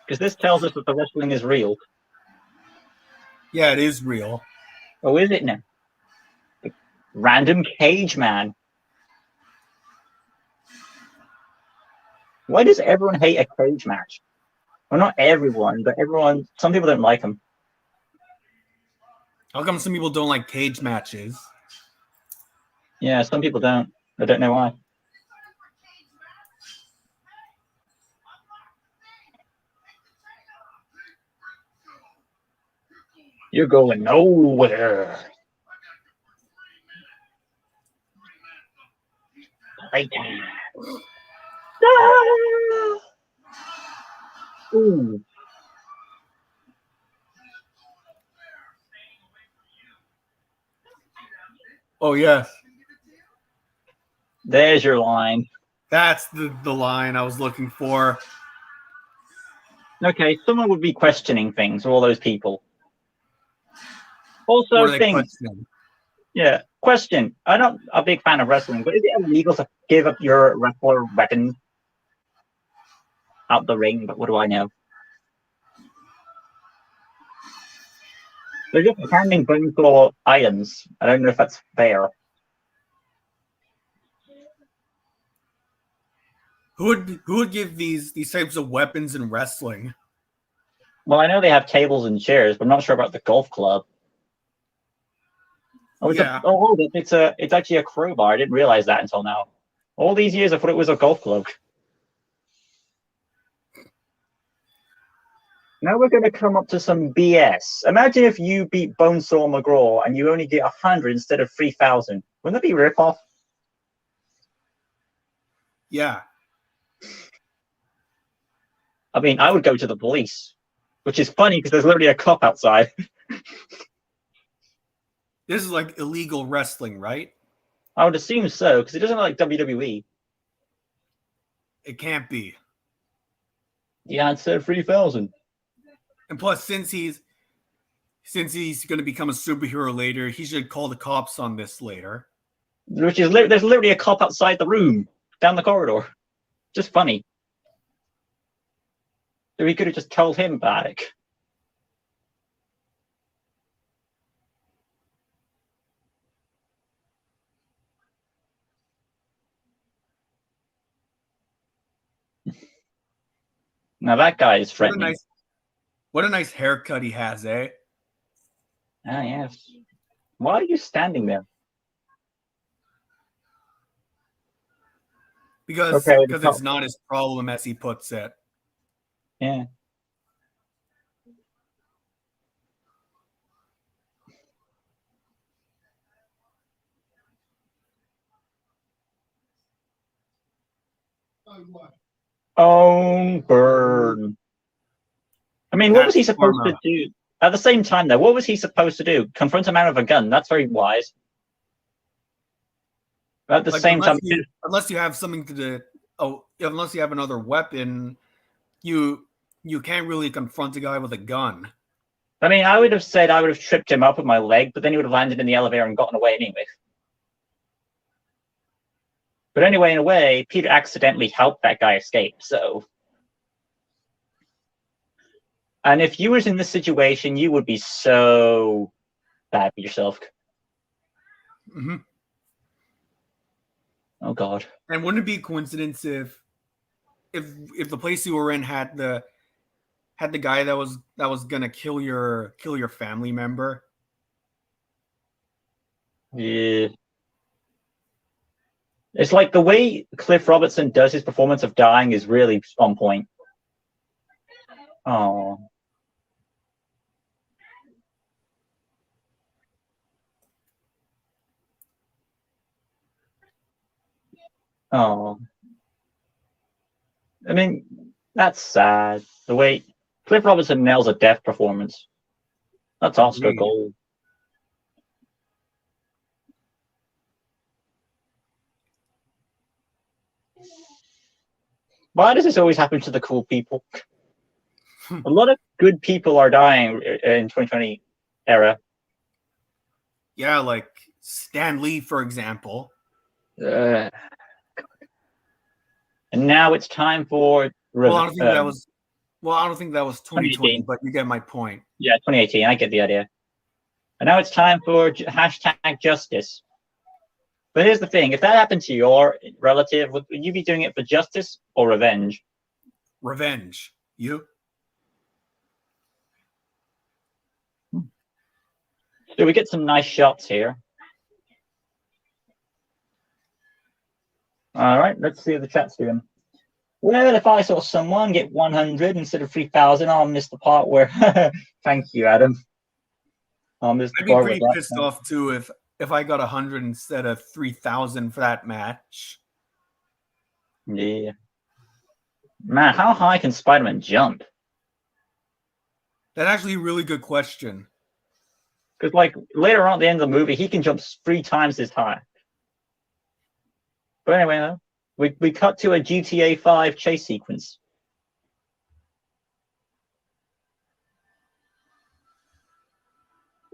Because this tells us that the wrestling is real. Yeah, it is real. Oh, is it now? Random cage man. Why does everyone hate a cage match? Well, not everyone, but everyone. Some people don't like them. How come some people don't like cage matches? Yeah, some people don't. I don't know why. You're going nowhere. Playtime. Ah! Ooh. Oh, yes. There's your line. That's the line I was looking for. Okay, someone would be questioning things, all those people. Also, things. Yeah, question. I'm not a big fan of wrestling, but is it illegal to give up your wrestler weapons out the ring? But what do I know? They're just handing Bonesaw items. I don't know if that's fair. Who would give these types of weapons in wrestling? Well, I know they have tables and chairs, but I'm not sure about the golf club. Oh, it's actually a crowbar. I didn't realize that until now. All these years, I thought it was a golf club. Now we're going to come up to some BS. Imagine if you beat Bonesaw McGraw and you only get 100 instead of 3,000. Wouldn't that be a rip-off? Yeah. I mean, I would go to the police, which is funny because there's literally a cop outside. This is like illegal wrestling, right? I would assume so, because it doesn't look like WWE. It can't be. Yeah, it said 3,000. And plus, since he's going to become a superhero later, he should call the cops on this later. Which is there's literally a cop outside the room, down the corridor. Just funny. So we could have just told him about it. Now that guy is friendly. What a nice haircut he has, eh? Ah, yes. Why are you standing there? Because it's not his problem, as he puts it. Yeah. Oh, burn. I mean, what was he supposed to do? At the same time, though, what was he supposed to do? Confront a man with a gun. That's very wise. At the same time... Unless you have something to do... Oh, unless you have another weapon, you can't really confront a guy with a gun. I mean, I would have said I would have tripped him up with my leg, but then he would have landed in the elevator and gotten away anyway. But anyway, in a way, Peter accidentally helped that guy escape, so... And if you was in this situation, you would be so bad for yourself. Mm-hmm. Oh God! And wouldn't it be a coincidence if the place you were in had the guy that was gonna kill your family member? Yeah. It's like the way Cliff Robertson does his performance of dying is really on point. Oh. Oh. I mean, that's sad. The way Cliff Robertson nails a death performance. That's Oscar gold. Why does this always happen to the cool people? A lot of good people are dying in 2020 era. Yeah, like Stan Lee, for example. And now it's time for... Well, I don't think that was 2020, but you get my point. Yeah, 2018. I get the idea. And now it's time for hashtag justice. But here's the thing. If that happened to your relative, would you be doing it for justice or revenge? Revenge. You? So we get some nice shots here. All right, let's see what the chat's doing. Well, if I saw someone get 100 instead of 3,000, I'll miss the part where... Thank you, Adam. I'd be pretty pissed off, too, if I got 100 instead of 3,000 for that match. Yeah. Man, how high can Spiderman jump? That's actually a really good question. Because, like, later on at the end of the movie, he can jump 3 times as high. But anyway, though, we cut to a GTA 5 chase sequence.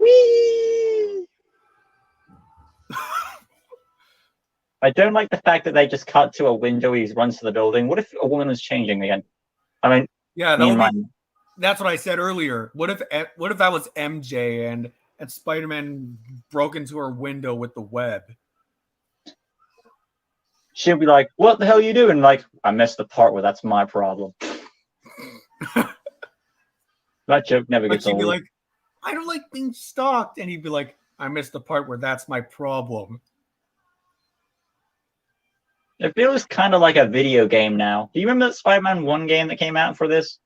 Whee! I don't like the fact that they just cut to a window. He runs to the building. What if a woman was changing again? I mean, yeah, that's what I said earlier. What if that was MJ and Spider-Man broke into her window with the web? she'll be like, "What the hell are you doing?" Like, I missed the part where that's my problem. That joke never Like gets she'd be old. like, "I don't like being stalked," and he'd be like, "I missed the part where that's my problem." It feels kind of like a video game now. Do you remember that Spider-Man 1 game that came out for this?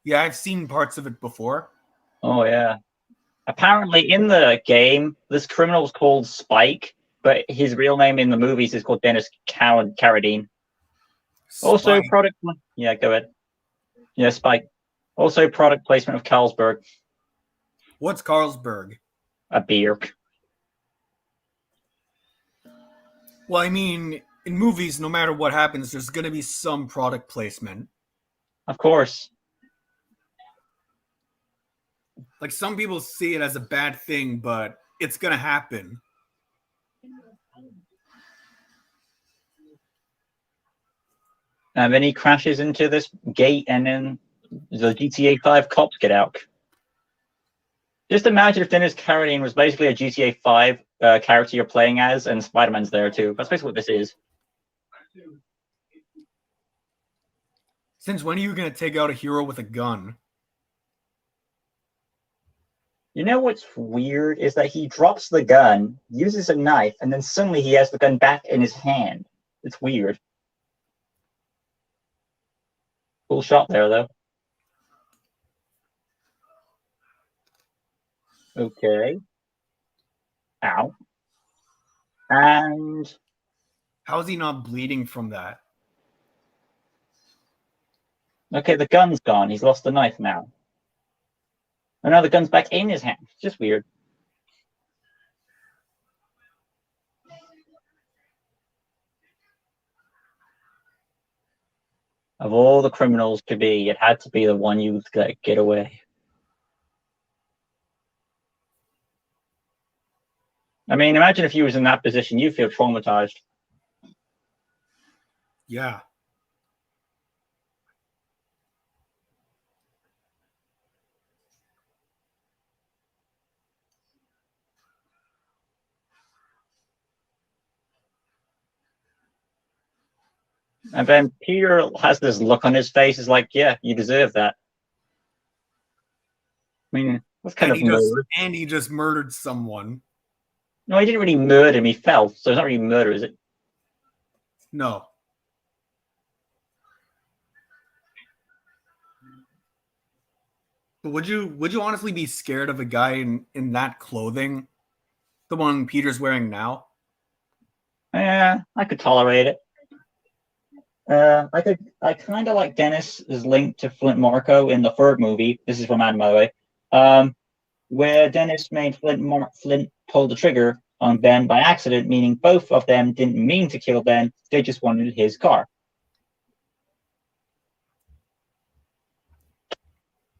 Yeah, I've seen parts of it before. Oh, yeah. Apparently, in the game, this criminal is called Spike, but his real name in the movies is called Dennis Carradine. Also, Spike. product... Yeah, go ahead. Yeah, Spike. Also, product placement of Carlsberg. What's Carlsberg? A beer. Well, I mean, in movies, no matter what happens, there's going to be some product placement. Of course. Like, some people see it as a bad thing, but it's going to happen. And then he crashes into this gate, and then the GTA 5 cops get out. Just imagine if Dennis Carradine was basically a GTA 5 character you're playing as, and Spider-Man's there too. That's basically what this is. Since when are you going to take out a hero with a gun? You know what's weird is that he drops the gun, uses a knife, and then suddenly he has the gun back in his hand. It's weird. Cool shot there, though. Okay. Ow. And... How is he not bleeding from that? Okay, the gun's gone. He's lost the knife now. And now the gun's back in his hand. It's just weird. Of all the criminals to be, it had to be the one you get away. I mean, imagine if you was in that position, you'd feel traumatized. Yeah. And then Peter has this look on his face. Is like, yeah, you deserve that. I mean, that's kind of murder. And he just murdered someone. No, he didn't really murder him. He fell, so it's not really murder, is it? No. But would you honestly be scared of a guy in that clothing? The one Peter's wearing now? Yeah, I could tolerate it. I kind of like Dennis is linked to Flint Marko in the third movie. This is from Adam, by the way. Where Dennis made Flint pull the trigger on Ben by accident, meaning both of them didn't mean to kill Ben. They just wanted his car.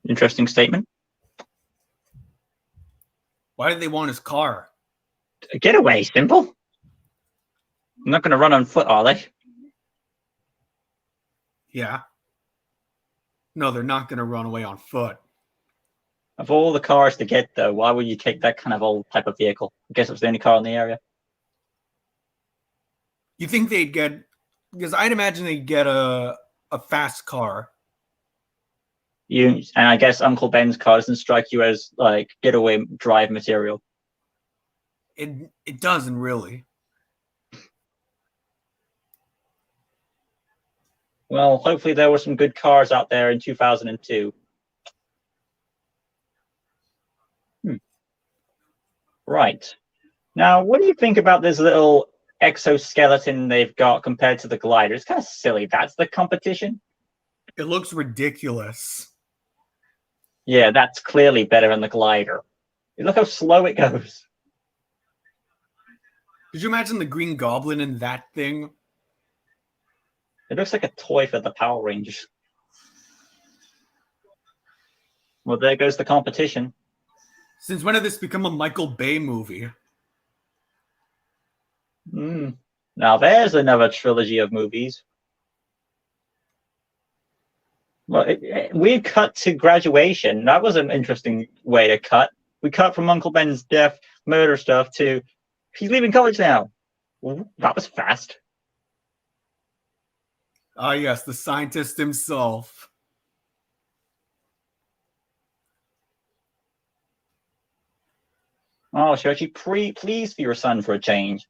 Interesting statement. Why did they want his car? Getaway, simple. I'm not going to run on foot, are they? Yeah. No, they're not going to run away on foot. Of all the cars to get, though, why would you take that kind of old type of vehicle? I guess it was the only car in the area. You think they'd get... Because I'd imagine they'd get a fast car. And I guess Uncle Ben's car doesn't strike you as, like, getaway drive material. It doesn't really. Well, hopefully there were some good cars out there in 2002. Right. Now, what do you think about this little exoskeleton they've got compared to the glider? It's kind of silly. That's the competition. It looks ridiculous. Yeah, that's clearly better than the glider. Look how slow it goes. Could you imagine the Green Goblin in that thing? It looks like a toy for the Power Rangers. Well, there goes the competition. Since when did this become a Michael Bay movie? Now there's another trilogy of movies. Well, we cut to graduation. That was an interesting way to cut. We cut from Uncle Ben's death, murder stuff to he's leaving college now. Ooh, that was fast. Ah, yes, the scientist himself. Oh, should you please for your son for a change?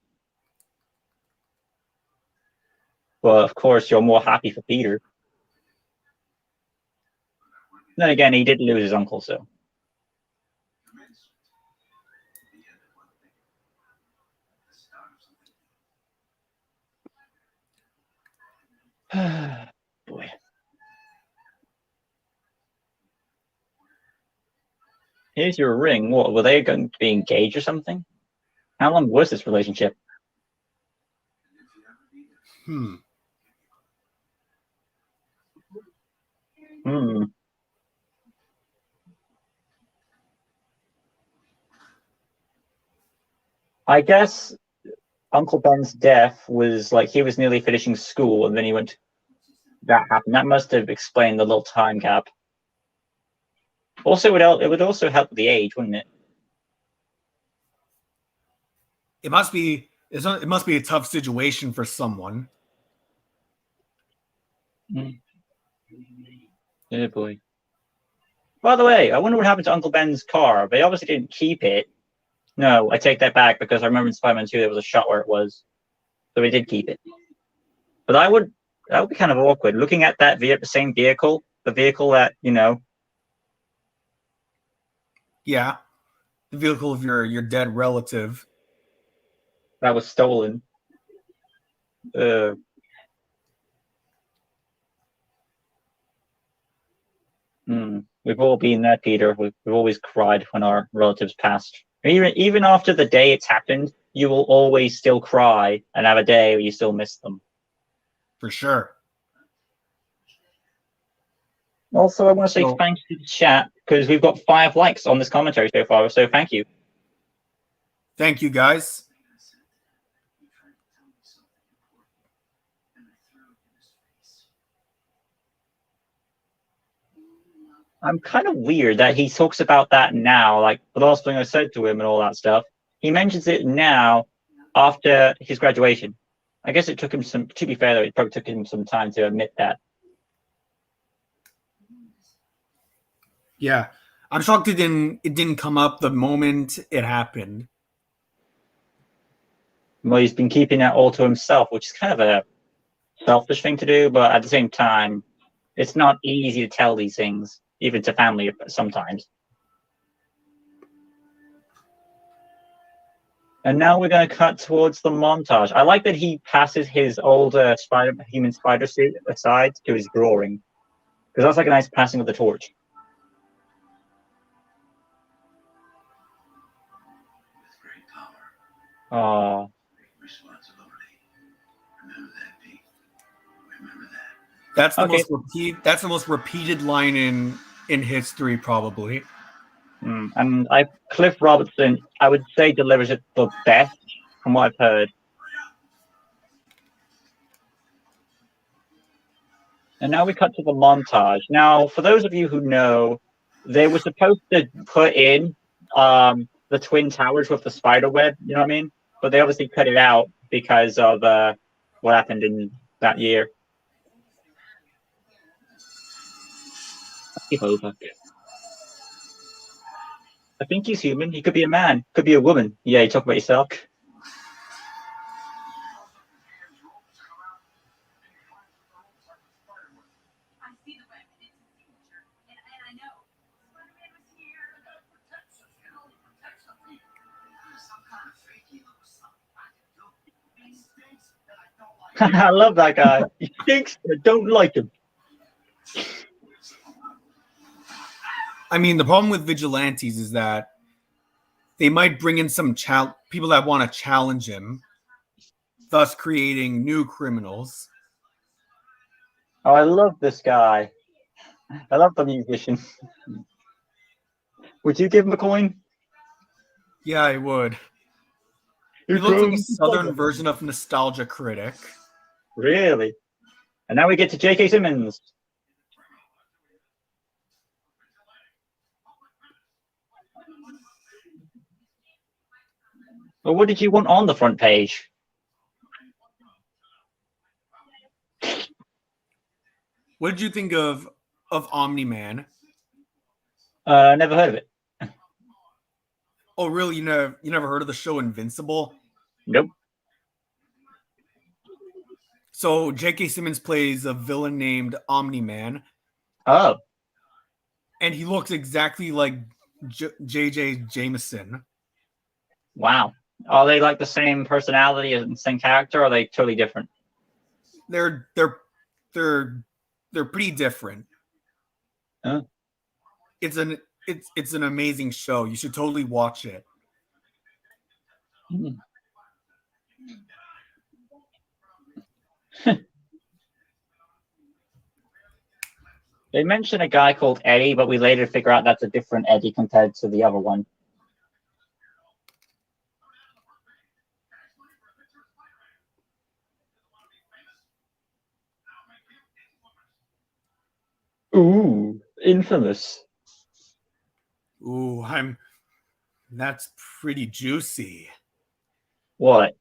Well, of course, you're more happy for Peter. Then again, he did lose his uncle, so. Boy. Here's your ring. What, were they going to be engaged or something? How long was this relationship? Hmm. I guess Uncle Ben's death was like he was nearly finishing school and then he went. That happened. That must have explained the little time gap. Also, it would also help with the age, wouldn't it? It must be a tough situation for someone. Oh boy. By the way, I wonder what happened to Uncle Ben's car. They obviously didn't keep it. No, I take that back because I remember in Spider-Man 2 there was a shot where it was. So they did keep it. But that would be kind of awkward. Looking at that same vehicle, the vehicle that, Yeah. The vehicle of your dead relative. that was stolen. We've all been there, Peter. We've always cried when our relatives passed. Even after the day it's happened, you will always still cry and have a day where you still miss them. For sure. Also, I want to say thanks to the chat because we've got 5 likes on this commentary so far, so thank you. Thank you, guys. I'm kind of weird that he talks about that now, like the last thing I said to him and all that stuff. He mentions it now after his graduation. I guess it took him to be fair though, it probably took him some time to admit that. Yeah. I'm shocked it didn't come up the moment it happened. Well, he's been keeping that all to himself, which is kind of a selfish thing to do, but at the same time, it's not easy to tell these things, even to family sometimes. And now we're going to cut towards the montage. I like that he passes his old human spider suit aside to his drawing, because that's like a nice passing of the torch. Oh. That's the most repeated line in history, probably. And Cliff Robertson, I would say, delivers it the best from what I've heard. And now we cut to the montage. Now, for those of you who know, they were supposed to put in the Twin Towers with the spider web, you know what I mean? But they obviously cut it out because of what happened in that year. I think he's human. He could be a man. Could be a woman. Yeah, you talk about yourself. I love that guy. He thinks I don't like him. I mean, the problem with vigilantes is that they might bring in some people that want to challenge him, thus creating new criminals. Oh, I love this guy. I love the musician. Would you give him a coin? Yeah, I would. He looks like a southern version of Nostalgia Critic. Really? And now we get to J.K. Simmons. Well, what did you want on the front page? What did you think of Omni-Man? Never heard of it. Oh, really? You never heard of the show Invincible? Nope. So J.K. Simmons plays a villain named Omni-Man, Oh, and he looks exactly like J.J. Jameson. wow. Are they like the same personality and same character, or are they totally different? They're pretty different. Huh? It's an amazing show. You should totally watch it. Hmm. They mention a guy called Eddie, but we later figure out that's a different Eddie compared to the other one. Ooh, infamous. Ooh, that's pretty juicy. What?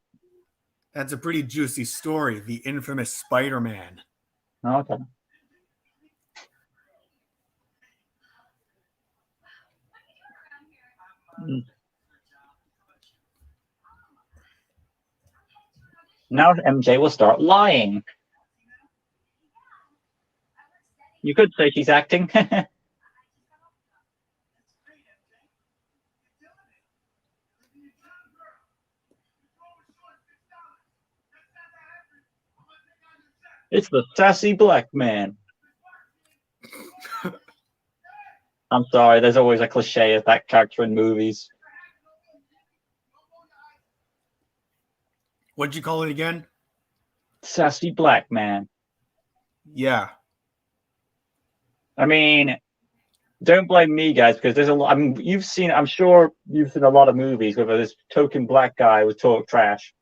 That's a pretty juicy story. The infamous Spiderman. Okay. Now MJ will start lying. You could say she's acting. It's the sassy black man. I'm sorry, there's always a cliche of that character in movies. What'd you call it again? Sassy black man. Yeah. I mean, don't blame me, guys, because there's a lot. I'm sure you've seen a lot of movies where this token black guy would talk trash,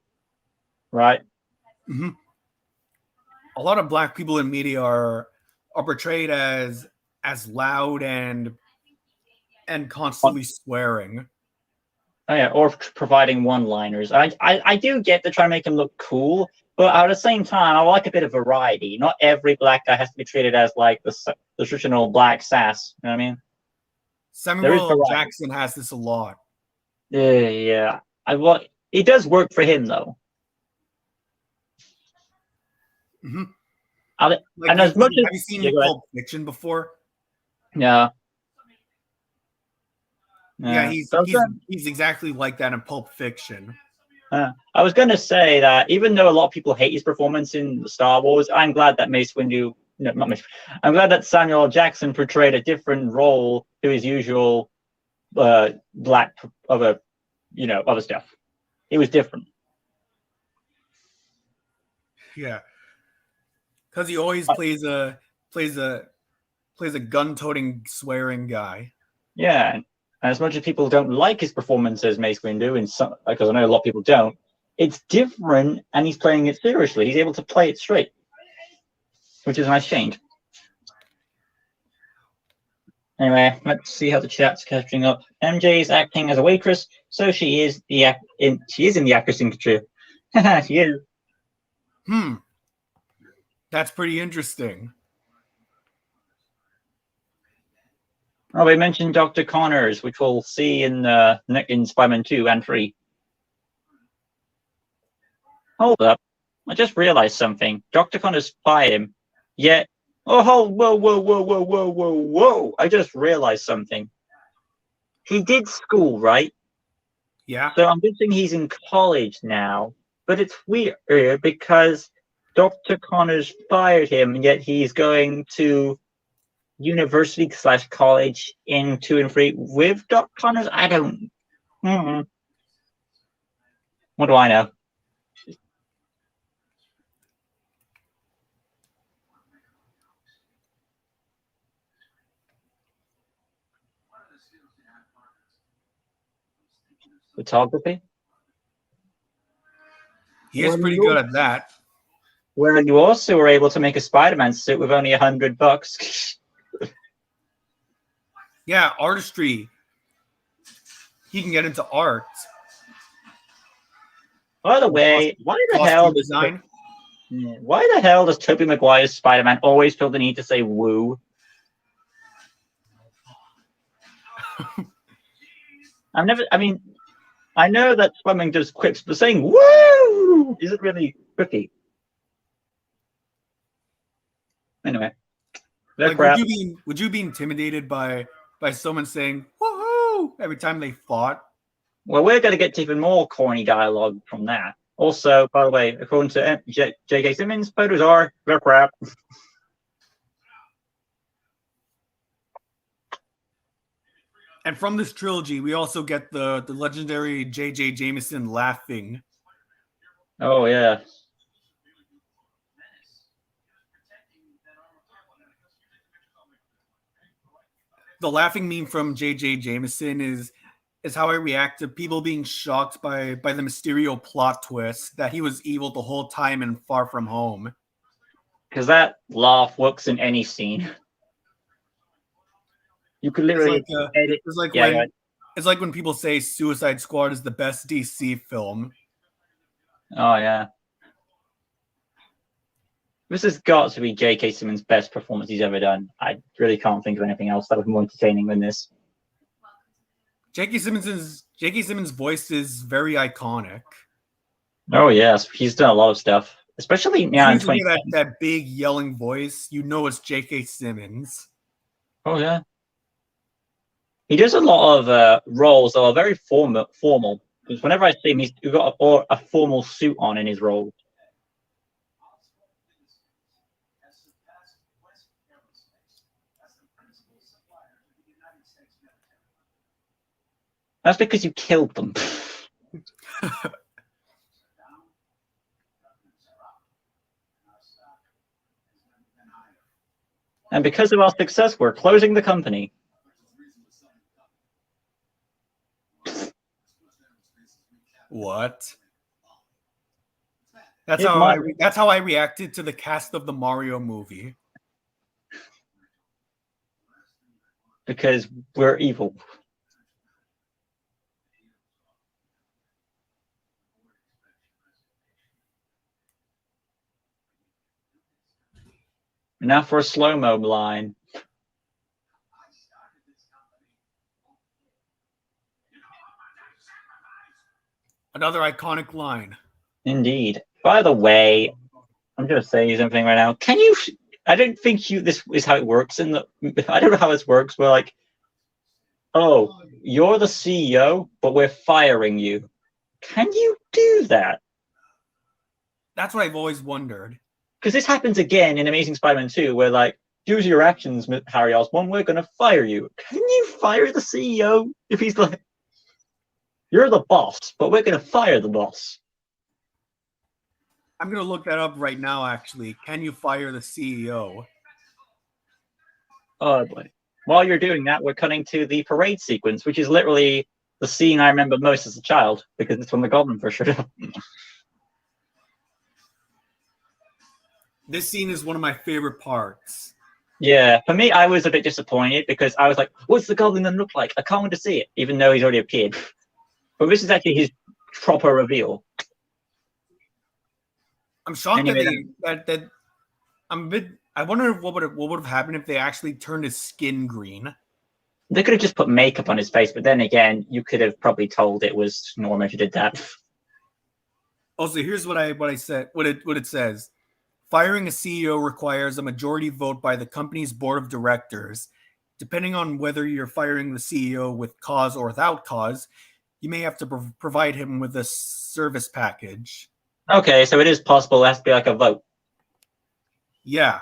right? Mm-hmm. A lot of black people in media are portrayed as loud and constantly swearing. Oh, yeah, or providing one-liners. I do get to try to make him look cool, but at the same time, I like a bit of variety. Not every black guy has to be treated as like the traditional black sass. You know what I mean? Samuel L. Jackson has this a lot. Yeah. It does work for him though. Mm-hmm. And as much as have you seen Pulp Fiction before? Yeah. Yeah, he's exactly like that in Pulp Fiction. I was going to say that even though a lot of people hate his performance in Star Wars, I'm glad that I'm glad that Samuel L. Jackson portrayed a different role to his usual black other stuff. It was different. Yeah, because he always plays a gun-toting, swearing guy. Yeah, and as much as people don't like his performance as Mace Windu, because I know a lot of people don't, it's different, and he's playing it seriously. He's able to play it straight, which is a nice change. Anyway, let's see how the chat's catching up. MJ is acting as a waitress, so she is in the actress industry. She is. That's pretty interesting. Oh, we mentioned Dr. Connors, which we'll see in Spider-Man 2 and 3. Hold up. I just realized something. Dr. Connors fired him, yet... Whoa. I just realized something. He did school, right? Yeah. So I'm guessing he's in college now. But it's weird because Dr. Connors fired him, yet he's going to university/college in 2 and 3 with Dr. Connors. I don't. What do I know? Photography? He is pretty good at that. Where you also were able to make a Spider-Man suit with only $100. Yeah, artistry. He can get into art. By the way, why the hell design? Yeah. Why the hell does Tobey Maguire's Spider-Man always feel the need to say woo? I know that Spider-Man does quips, but saying woo isn't really tricky. Anyway. Like, would you be intimidated by someone saying woohoo every time they fought? Well, we're going to get to even more corny dialogue from that. Also, by the way, according to J.K. Simmons, photos are the crap. And from this trilogy, we also get the legendary J.J. Jameson laughing. Oh, yeah. The laughing meme from J.J. Jameson is how I react to people being shocked by the Mysterio plot twist that he was evil the whole time in Far From Home. Because that laugh works in any scene. You could literally edit. It's like when people say Suicide Squad is the best DC film. Oh, yeah. This has got to be J.K. Simmons' best performance he's ever done. I really can't think of anything else that was more entertaining than this. J.K. Simmons' voice is very iconic. Oh, yes. He's done a lot of stuff. Especially now in 20. That big yelling voice, you know it's J.K. Simmons. Oh, yeah. He does a lot of roles that are very formal. Because whenever I see him, he's got a formal suit on in his role. That's because you killed them. And because of our success, we're closing the company. What? That's how I reacted to the cast of the Mario movie. Because we're evil. Now for a slow-mo line. Another iconic line. Indeed. By the way, I'm going to say something right now. Can you... I don't think this is how it works. I don't know how this works. We're like, oh, you're the CEO, but we're firing you. Can you do that? That's what I've always wondered. Because this happens again in Amazing Spider-Man 2, where like, due to your actions, Harry Osborn, we're going to fire you. Can you fire the CEO if he's like, you're the boss, but we're going to fire the boss? I'm going to look that up right now, actually. Can you fire the CEO? Oh, boy. While you're doing that, we're cutting to the parade sequence, which is literally the scene I remember most as a child, because it's when the Goblin first showed up. This scene is one of my favorite parts. Yeah, for me, I was a bit disappointed because I was like, what's the Goblin going to look like? I can't wait to see it, even though he's already a kid. But this is actually his proper reveal. I'm shocked that I'm a bit. I wonder what would have happened if they actually turned his skin green. They could have just put makeup on his face, but then again, you could have probably told it was Norman who did that. Also, here's what I said. What it says. Firing a CEO requires a majority vote by the company's board of directors. Depending on whether you're firing the CEO with cause or without cause, you may have to provide him with a service package. Okay, so it is possible it has to be like a vote. Yeah.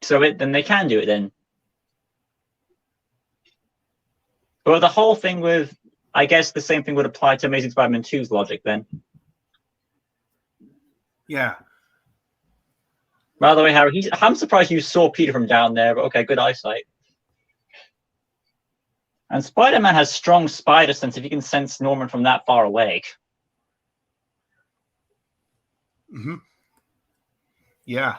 So then they can do it then. But the whole thing with, I guess the same thing would apply to Amazing Spider-Man 2's logic then. Yeah. By the way, Harry, I'm surprised you saw Peter from down there, but okay, good eyesight. And Spider-Man has strong spider sense if you can sense Norman from that far away. Mm-hmm. Yeah.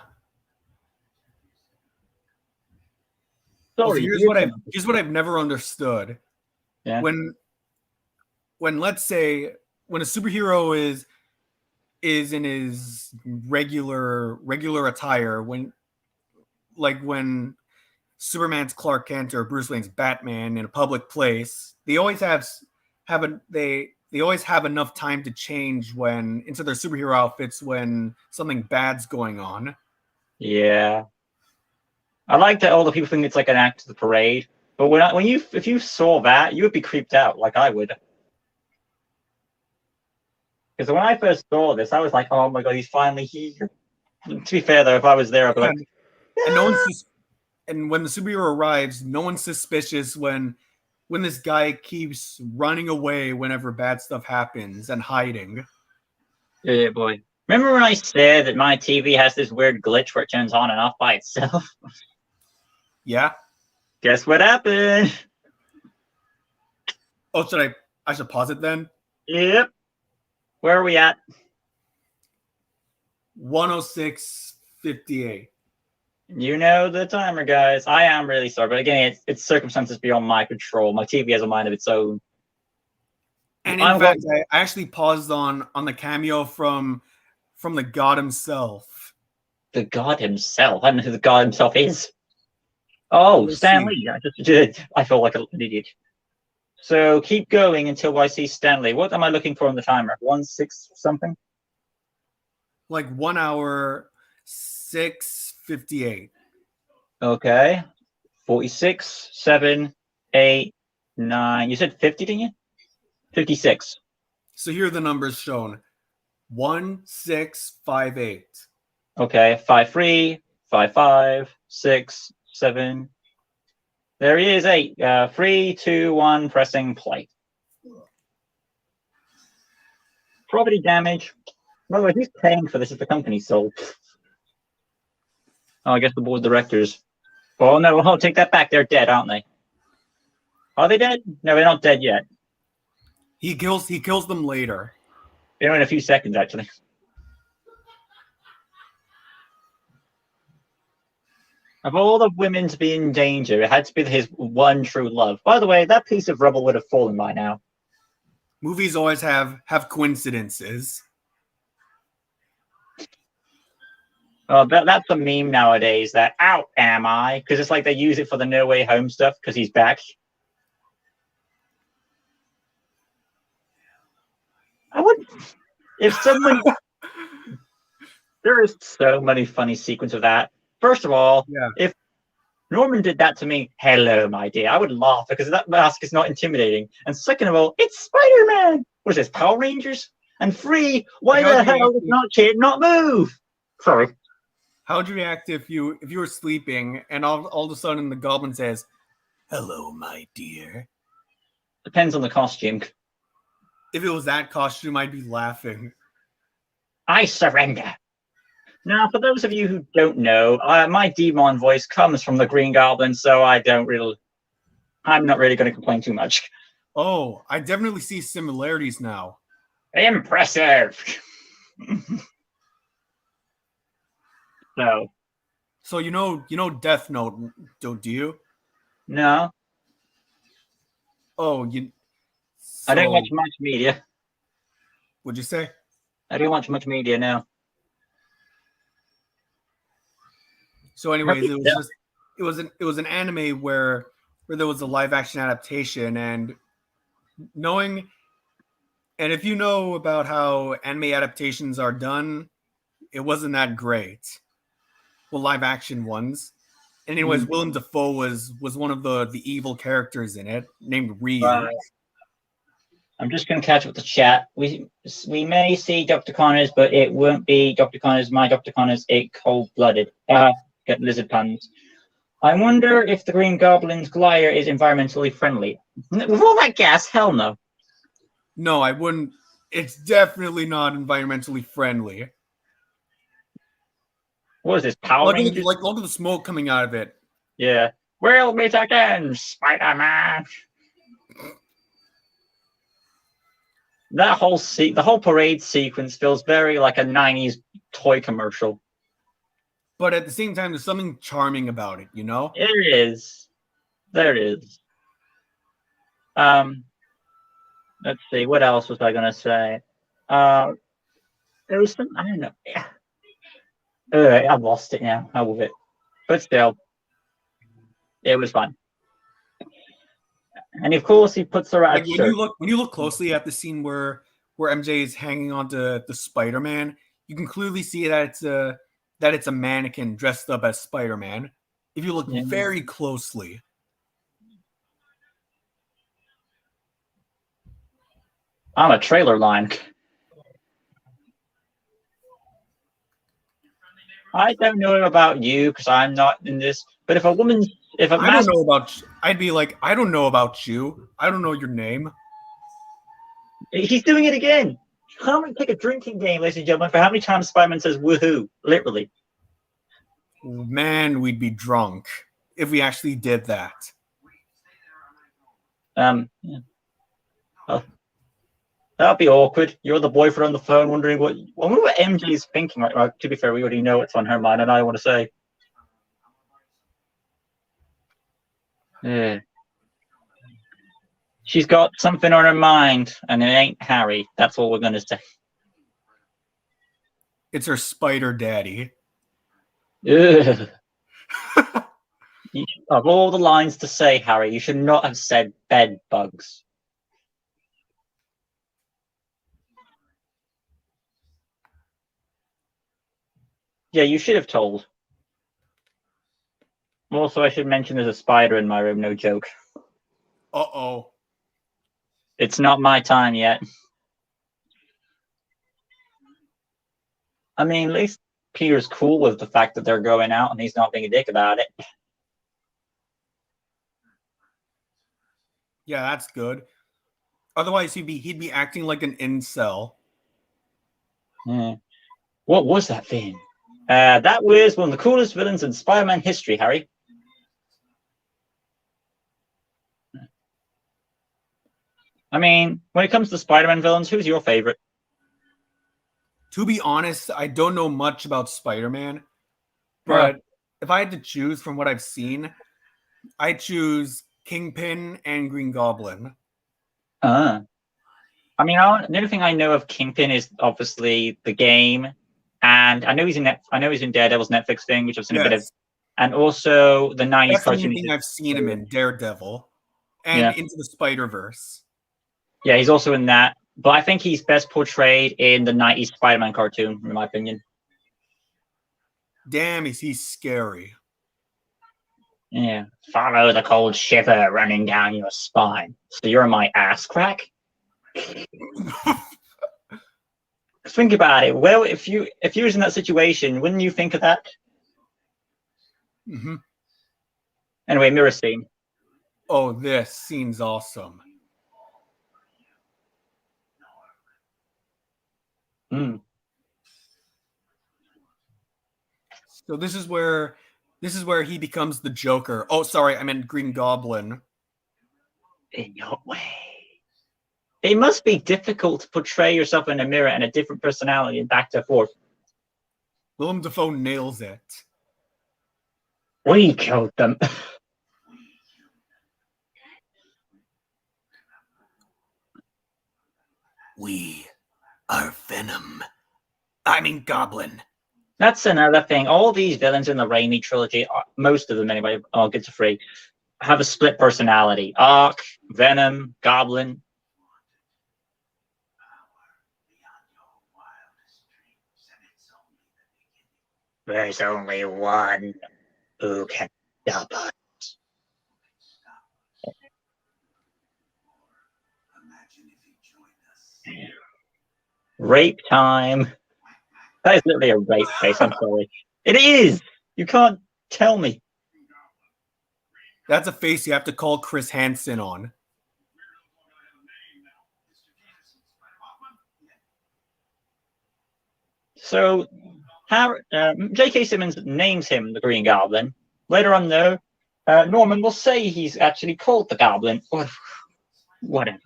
Sorry, here's what I've never understood. Yeah. When let's say when a superhero is in his regular attire when Superman's Clark Kent or Bruce Wayne's Batman in a public place, they always they always have enough time to change when into their superhero outfits when something bad's going on. Yeah. I like that all the people think it's like an act of the parade, but if you saw that, you would be creeped out like I would. Because when I first saw this, I was like, "Oh my god, he's finally here." To be fair, though, if I was there, I'd be like, and no one's and when the superhero arrives, no one's suspicious when this guy keeps running away whenever bad stuff happens and hiding. "Yeah, boy." Remember when I said that my TV has this weird glitch where it turns on and off by itself? Yeah. Guess what happened? Oh, I should pause it then? Yep. Where are we at? 106:58. You know the timer, guys. I am really sorry, but again, it's circumstances beyond my control. My TV has a mind of its own. And in fact, I actually paused on the cameo from the god himself. The god himself? I don't know who the god himself is. Oh, Stan Lee. I feel like an idiot. So keep going until I see Stanley. What am I looking for on the timer? 1/6 something? Like 1 hour 6:58. Okay. 46, 7, 8, 9. You said 50, didn't you? 56. So here are the numbers shown. 1658. Okay. 5-3, 5-5, 6, 7. There he is, 8. 3, 2, 1, pressing play. Property damage. By the way, who's paying for this if the company's sold? Oh, I guess the board of directors. Oh, no, I'll take that back. They're dead, aren't they? Are they dead? No, they're not dead yet. He kills them later. You know, in a few seconds, actually. Of all the women to be in danger, it had to be his one true love. By the way, that piece of rubble would have fallen by now. Movies always have coincidences. That's a meme nowadays, that out am I? Because it's like they use it for the No Way Home stuff because he's back. I would... If someone... There is so many funny sequences of that. First of all, If Norman did that to me, hello, my dear, I would laugh because that mask is not intimidating. And second of all, it's Spider-Man. What is this, Power Rangers? And 3, why the hell does not move? Sorry. How would you react if you were sleeping and all of a sudden the goblin says, "Hello, my dear"? Depends on the costume. If it was that costume, I'd be laughing. I surrender. Now, for those of you who don't know, my demon voice comes from the Green Goblin, so I'm not really going to complain too much. Oh, I definitely see similarities now. Impressive. So you know Death Note, do you? No. Oh, I don't watch much media. What'd you say? I don't watch much media now. So, anyways, it was an anime where there was a live action adaptation, and if you know about how anime adaptations are done, it wasn't that great. Well, live action ones. And anyways, Willem Dafoe was one of the evil characters in it, named Ryu. I'm just going to catch up with the chat. We may see Dr. Connors, but it won't be Dr. Connors. My Dr. Connors, it cold-blooded. Get lizard puns. I wonder if the Green Goblin's glider is environmentally friendly. With all that gas, hell no. No, I wouldn't. It's definitely not environmentally friendly. What is this, Power Rangers? Look at the smoke coming out of it. Yeah. We'll meet again, Spider-Man. That the whole parade sequence feels very like a 90s toy commercial. But at the same time, there's something charming about it, you know? There is. Let's see, what else was I going to say? There was some, I don't know. Yeah. I've lost it now. How with it? But still, it was fun. And of course, he puts her at Like when you look closely at the scene where MJ is hanging onto the Spider-Man, you can clearly see that it's a mannequin dressed up as Spider-Man. If you look very closely. I'm a trailer line. I don't know about you because I'm not in this. But if a woman, if a I don't know about, I'd be like, I don't know about you. I don't know your name. He's doing it again. How many take a drinking game, ladies and gentlemen, for how many times Spider-Man says "woohoo"? Literally. Man, we'd be drunk if we actually did that. Yeah. Oh, that'd be awkward. You're the boyfriend on the phone, wondering what. I wonder what MJ is thinking. Right? Well, to be fair, we already know what's on her mind, and I want to say. Yeah. She's got something on her mind, and it ain't Harry. That's all we're gonna say. It's her spider daddy. Ugh. Of all the lines to say, Harry, you should not have said bed bugs. Yeah, you should have told. Also, I should mention there's a spider in my room, no joke. Uh-oh. It's not my time yet. I mean, at least Peter's cool with the fact that they're going out and he's not being a dick about it. Yeah, that's good. Otherwise, he'd be acting like an incel. Yeah. What was that thing? That was one of the coolest villains in Spider-Man history, Harry. I mean, when it comes to Spider-Man villains, who's your favorite? To be honest, I don't know much about Spider-Man, but if I had to choose from what I've seen, I'd choose Kingpin and Green Goblin. I mean, the only thing I know of Kingpin is obviously the game, and I know he's in Daredevil's Netflix thing, which I've seen a bit of, and also the '90s That's the cartoon. only thing I've seen him in, Daredevil, and Into the Spider-Verse. Yeah, he's also in that, but I think he's best portrayed in the '90s Spider-Man cartoon, in my opinion. Damn, is he scary? Yeah, follow the cold shiver running down your spine. So you're my ass crack. Think about it. Well, if you was in that situation, wouldn't you think of that? Mm-hmm. Anyway, mirror scene. Oh, this scene's awesome. So this is where he becomes the Joker. Oh, sorry, I meant Green Goblin. In your way. It must be difficult to portray yourself in a mirror and a different personality and back to forth. Willem Dafoe nails it. We killed them. We are Venom. I mean Goblin. That's another thing. All these villains in the Raimi trilogy, most of them anyway, good to free, have a split personality. Ark, Venom, Goblin. There's only one who can stop us. Rape time. That is literally a rape face. I'm sorry. It is. You can't tell me. That's a face you have to call Chris Hansen on. So, J.K. Simmons names him the Green Goblin. Later on, though, Norman will say he's actually called the Goblin. Or whatever.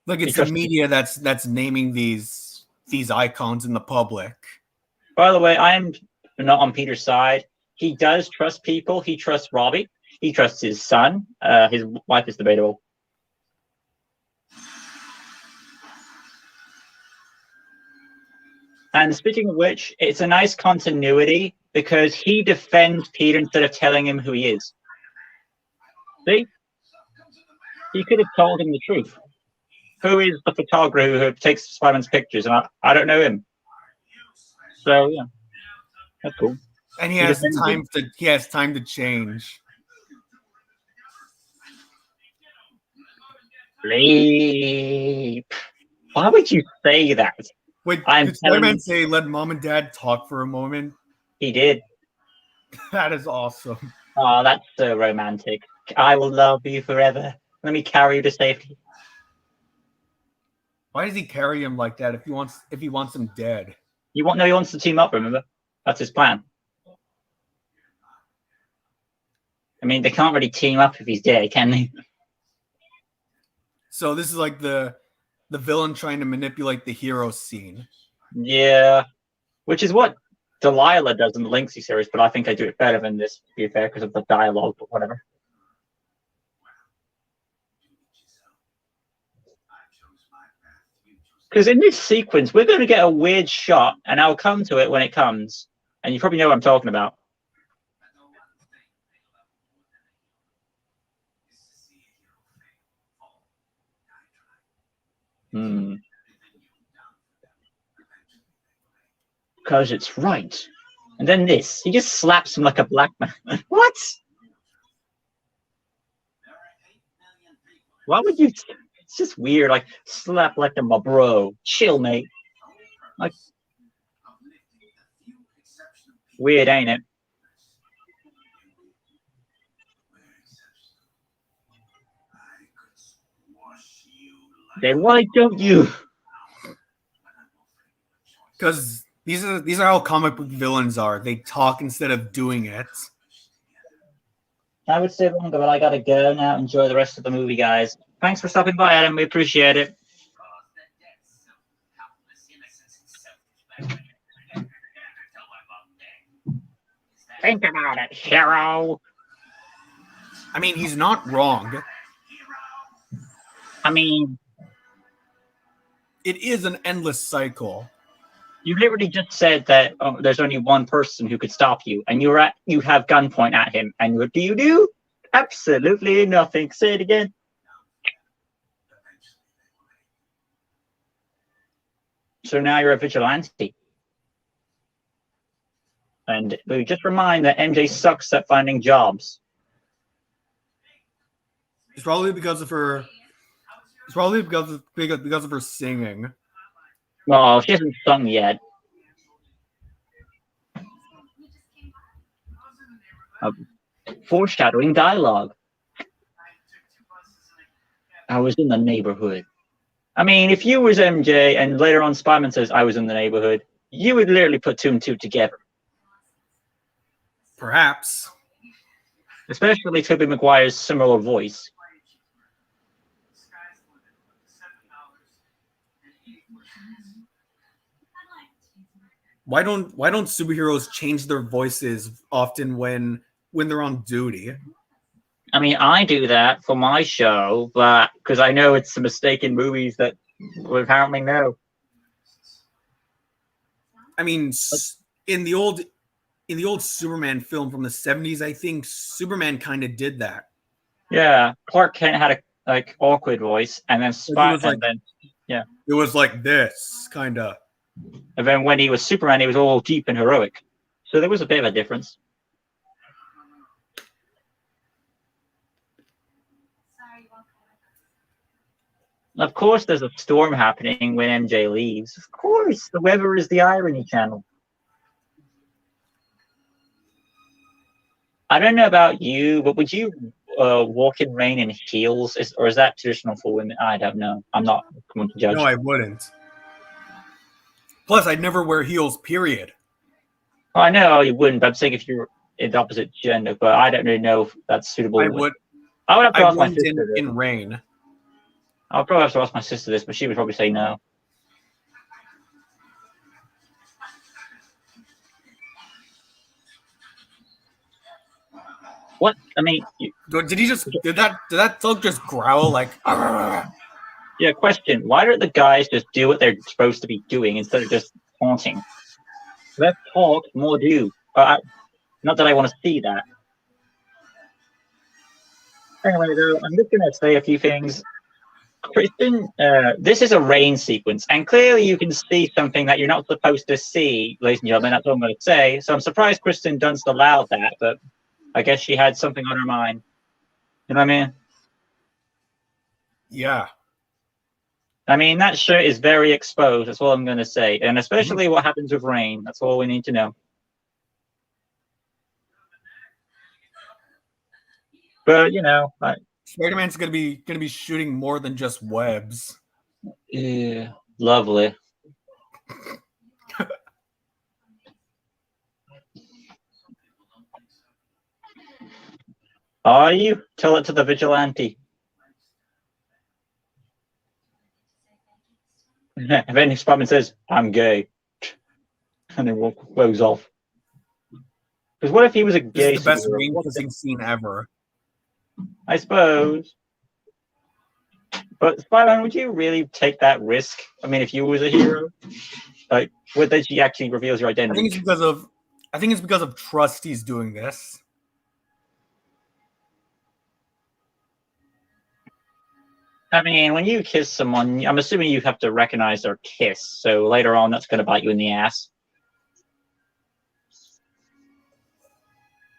Look, it's the media that's naming these icons in the public. By the way, I'm not on Peter's side. He does trust people. He trusts Robbie. He trusts his son. His wife is debatable. And speaking of which, it's a nice continuity because he defends Peter instead of telling him who he is. See? He could have told him the truth. Who is the photographer who takes Spider-Man's pictures? And I don't know him. So, yeah. That's cool. And he has time to change. Bleep. Why would you say that? Wait, did Spider-Man say, let mom and dad talk for a moment? He did. That is awesome. Oh, that's so romantic. I will love you forever. Let me carry you to safety. Why does he carry him like that if he wants him dead? He wants to team up, remember? That's his plan. I mean, they can't really team up if he's dead, can they? So this is like the villain trying to manipulate the hero scene. Yeah. Which is what Delilah does in the Lynxie series, but I think I do it better than this, to be fair, because of the dialogue, but whatever. Because in this sequence, we're going to get a weird shot, and I'll come to it when it comes. And you probably know what I'm talking about. Because it's right. And then this. He just slaps him like a black man. What? Why would you... It's just weird, like, slap like my bro. Chill, mate. Like, weird, ain't it? Then why don't you? Because these are how comic book villains are. They talk instead of doing it. I would stay longer, but I gotta go now. Enjoy the rest of the movie, guys. Thanks for stopping by, Adam. We appreciate it. Think about it, hero. I mean, he's not wrong. I mean, it is an endless cycle. You literally just said that there's only one person who could stop you, and you have gunpoint at him, and what do you do? Absolutely nothing. Say it again. So now you're a vigilante. And we just remind that MJ sucks at finding jobs. It's probably because of her. It's probably because of her singing. Well, she hasn't sung yet. Foreshadowing dialogue. I was in the neighborhood. I mean, if you was MJ and later on Spiderman says I was in the neighborhood, you would literally put two and two together. Perhaps. Especially Tobey Maguire's similar voice. Why don't superheroes change their voices often when they're on duty? I mean, I do that for my show, but because I know it's a mistake in movies that we apparently know. I mean, in the old Superman film from the 70s, I think Superman kind of did that. Yeah, Clark Kent had a awkward voice, and then it was like this kind of. And then when he was Superman, he was all deep and heroic. So there was a bit of a difference. Of course, there's a storm happening when MJ leaves. Of course, the weather is the irony channel. I don't know about you, but would you walk in rain in heels, or is that traditional for women? I don't know. I'm not going to judge. No, I wouldn't. Plus, I'd never wear heels, period. Oh, I know you wouldn't, but I'm saying if you're the opposite gender, but I don't really know if that's suitable. I would have to ask my sister in rain. I'll probably have to ask my sister this, but she would probably say no. What? I mean, did that thug just growl like? Argh? Yeah. Question: why don't the guys just do what they're supposed to be doing instead of just haunting. Less talk, more do. Not that I want to see that. Anyway, though, I'm just going to say a few things. Kristen, this is a rain sequence, and clearly you can see something that you're not supposed to see, ladies and gentlemen. That's all I'm going to say. So I'm surprised Kristen Dunst allowed that, but I guess she had something on her mind. You know what I mean? Yeah. I mean, that shirt is very exposed. That's all I'm going to say. And especially what happens with rain. That's all we need to know. But, you know, Spider-Man's gonna be shooting more than just webs. yeah, lovely. Are you? Tell it to the vigilante. If any Spider-Man says, I'm gay, and then goes off. Because what if he was a gay This is the best superhero? rain kissing scene ever. I suppose. But Spider-Man, would you really take that risk? I mean, if you was a hero, like, what if she actually reveals your I think identity? it's because of trust he's doing this. I mean, when you kiss someone, I'm assuming you have to recognize their kiss. So later on, that's going to bite you in the ass.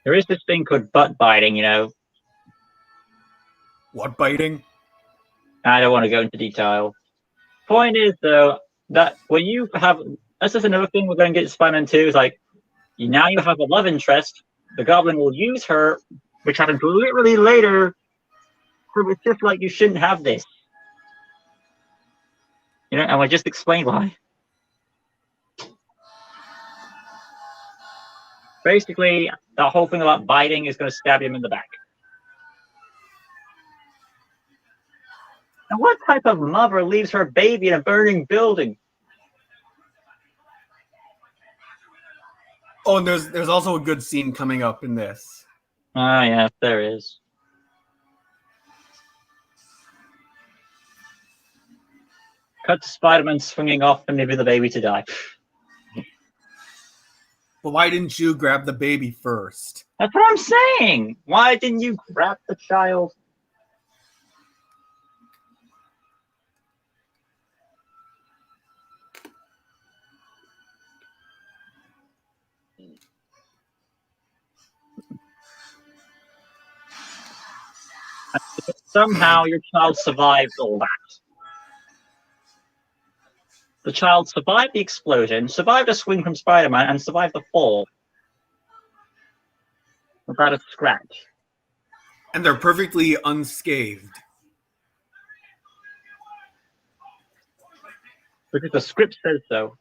There is this thing called butt biting, you know. What biting? I don't want to go into detail. Point is, though, that when you have, that's just another thing we're going to get Spider-Man 2 is like, now you have a love interest. The Goblin will use her, which happens literally later. So it's just like you shouldn't have this. You know, and I just explained why. Basically, the whole thing about biting is going to stab him in the back. And what type of mother leaves her baby in a burning building? Oh, and there's also a good scene coming up in this. Ah, yeah, there is. Cut to Spider-Man swinging off and leaving the baby to die. But why didn't you grab the baby first? That's what I'm saying. Why didn't you grab the child? Somehow your child survived all that. The child survived the explosion, survived a swing from Spider-Man, and survived the fall. Without a scratch. And they're perfectly unscathed. Because the script says so.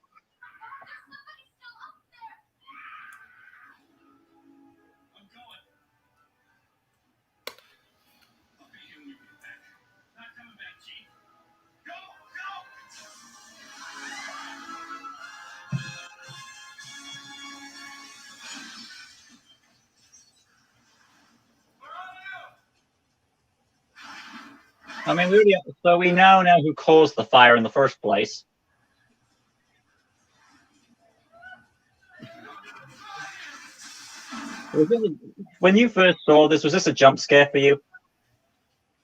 I mean, we know now who caused the fire in the first place. When you first saw this, was this a jump scare for you?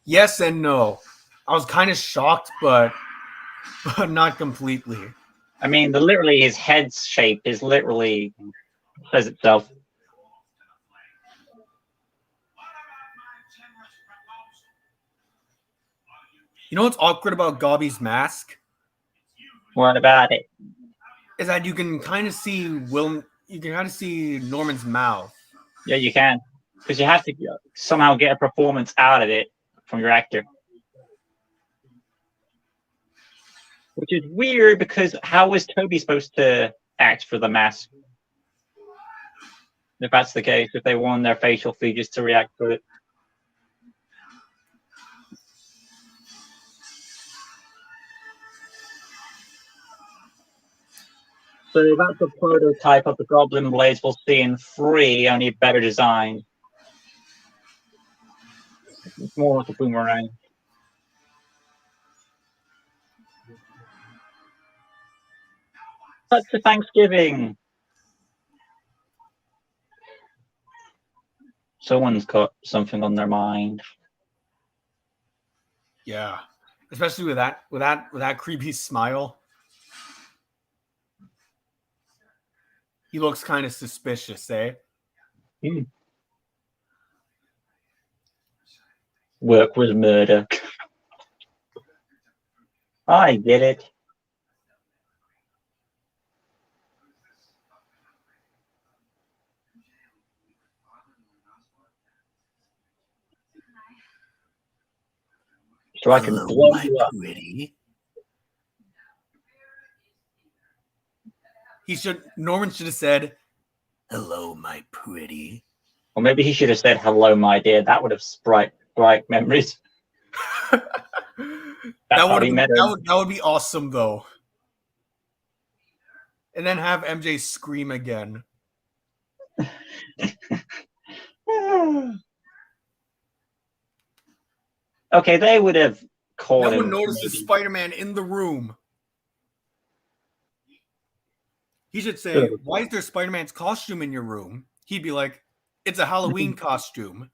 Yes and no. I was kind of shocked, but not completely. I mean, literally his head's shape is literally says itself. You know what's awkward about Gobby's mask? What about it? Is that you can kind of see Norman's mouth. Yeah, you can. Because you have to somehow get a performance out of it from your actor. Which is weird because how was Toby supposed to act for the mask? If that's the case, if they want their facial features to react to it. So that's a prototype of the Goblin Blades we'll see in 3, only better designed. It's more like a boomerang. Cut to Thanksgiving. Someone's got something on their mind. Yeah, especially with that creepy smile. He looks kind of suspicious, eh? Work was murder. I get it. So I can blow you up. Pretty. Norman should have said, "Hello, my pretty." Or maybe he should have said, "Hello, my dear." That would have bright memories. That would be awesome, though. And then have MJ scream again. Okay, they would have called him. No one notices Spider-Man in the room. He should say, "Why is there Spider-Man's costume in your room?" He'd be like, "It's a Halloween costume."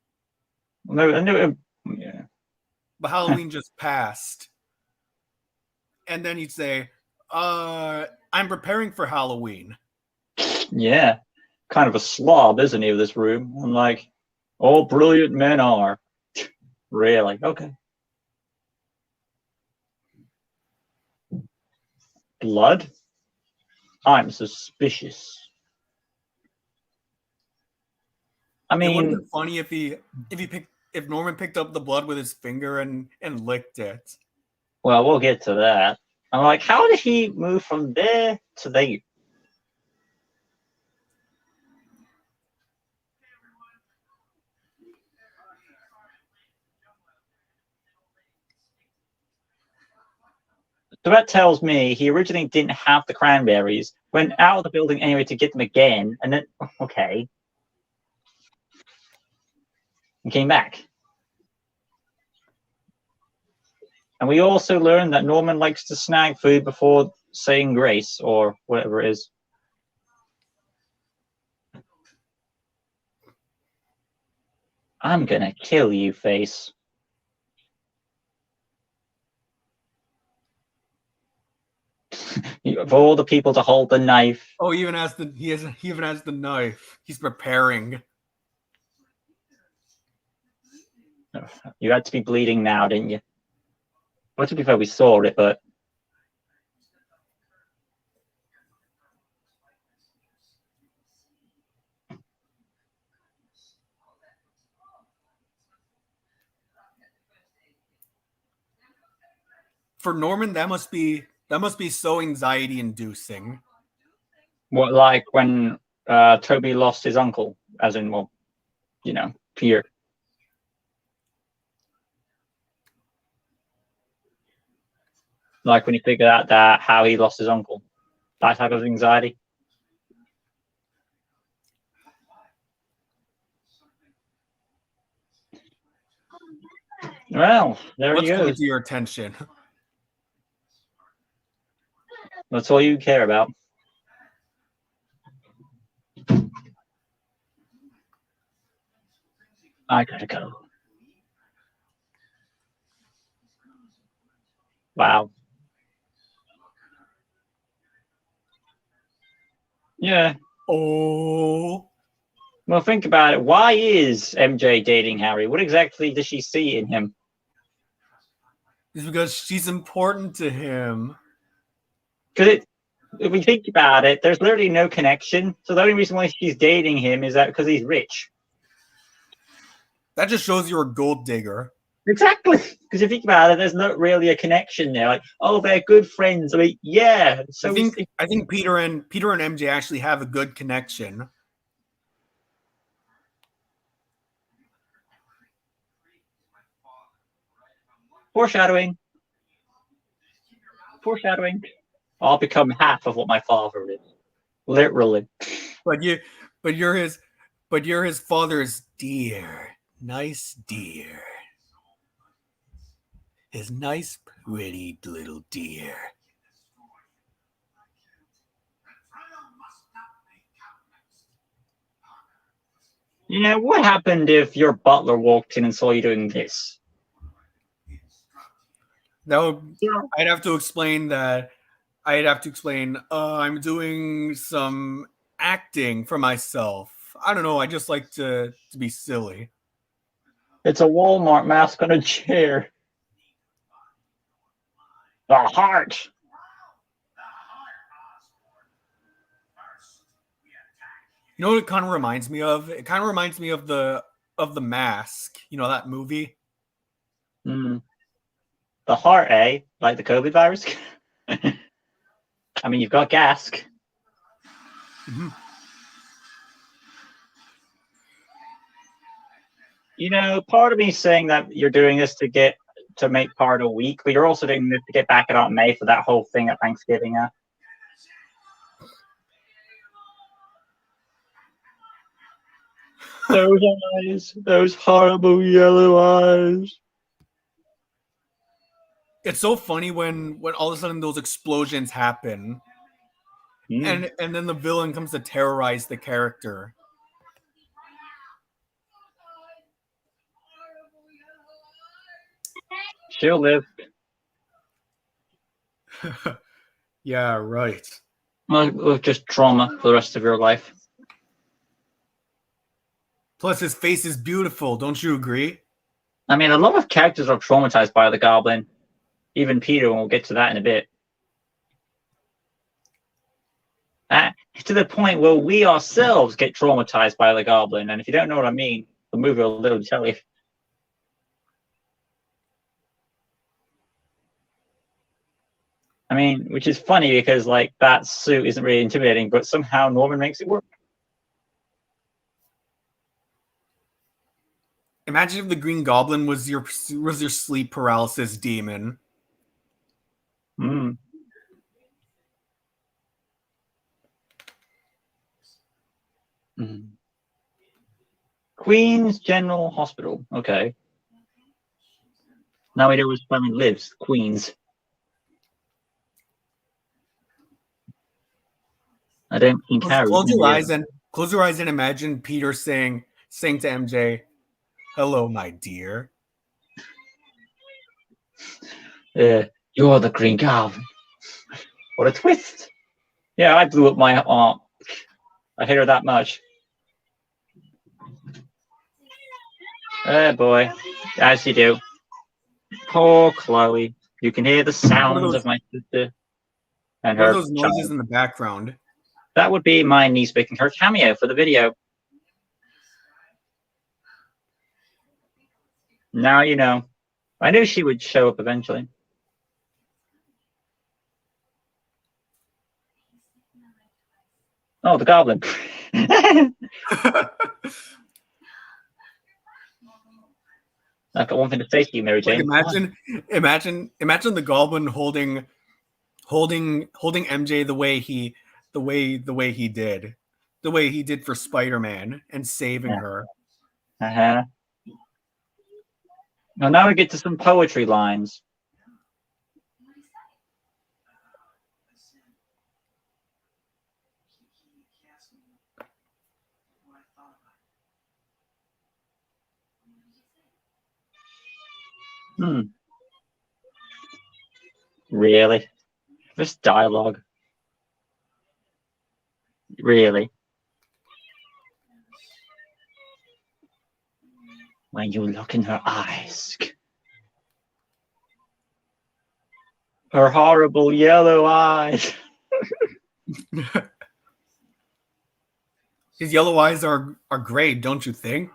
No, yeah. But Halloween just passed. And then he'd say, "I'm preparing for Halloween." Yeah. Kind of a slob, isn't he, with this room? I'm like, all brilliant men are. Really? Okay. Blood? I'm suspicious. I mean, it would have been funny if Norman picked up the blood with his finger and licked it. Well, we'll get to that. I'm like, how did he move from there to there? So that tells me he originally didn't have the cranberries, went out of the building anyway to get them again, and then, okay. And came back. And we also learned that Norman likes to snag food before saying grace, or whatever it is. I'm gonna kill you, face. For all the people to hold the knife. Oh, he even has the knife. He's preparing. You had to be bleeding now, didn't you? Well, to be fair, we saw it, but For Norman, that must be so anxiety inducing. what, like when Toby lost his uncle, as in, well, you know, Peter. Like when he figured out that how he lost his uncle, that type of anxiety. Well, there What's you go. coming to your attention? That's all you care about. I gotta go. Wow. Yeah. Oh. Well, think about it. Why is MJ dating Harry? What exactly does she see in him? It's because she's important to him. Because if we think about it, there's literally no connection. So the only reason why she's dating him is that because he's rich. That just shows you're a gold digger. Exactly. Because if you think about it, there's not really a connection there. Like, oh, they're good friends. I mean, yeah. So I think Peter and MJ actually have a good connection. Foreshadowing. I'll become half of what my father is. Literally. But you're his father's dear, nice dear. His nice, pretty little dear. You know, what happened if your butler walked in and saw you doing this? That would, I'd have to explain that. I'd have to explain, I'm doing some acting for myself. I don't know. I just like to be silly. It's a Walmart mask on a chair. The heart. You know what it kind of reminds me of? It kind of reminds me of the Mask. You know that movie? The heart, eh? Like the COVID virus? I mean, you've got gas. Mm-hmm. You know, part of me is saying that you're doing this to make part a week, but you're also doing this to get back at Aunt May for that whole thing at Thanksgiving. Those eyes, those horrible yellow eyes. It's so funny when all of a sudden those explosions happen, and then the villain comes to terrorize the character. She'll live. Yeah, right. With just trauma for the rest of your life. Plus, his face is beautiful. Don't you agree? I mean, a lot of characters are traumatized by the Goblin. Even Peter, and we'll get to that in a bit. To the point where we ourselves get traumatized by the Goblin. And if you don't know what I mean, the movie will literally tell you. I mean, which is funny because, like, that suit isn't really intimidating, but somehow Norman makes it work. Imagine if the Green Goblin was your sleep paralysis demon. Queen's General Hospital. Okay. Now we know where his family lives. Queens. I don't think Harry. Close your eyes and imagine Peter saying to MJ, "Hello, my dear." You're the Green Goblin. What a twist! Yeah, I blew up my arm. I hit her that much. Oh boy, as you do. Poor Chloe. You can hear the sounds of my sister and What her. are those noises child. in the background? That would be my niece making her cameo for the video. Now you know. I knew she would show up eventually. Oh, the Goblin. I've got one thing to say to you, Mary Jane. Like imagine the Goblin holding MJ the way he did for Spider-Man and saving her. Well, now we get to some poetry lines. Really? This dialogue? Really? When you look in her eyes. Her horrible yellow eyes. His yellow eyes are great, don't you think?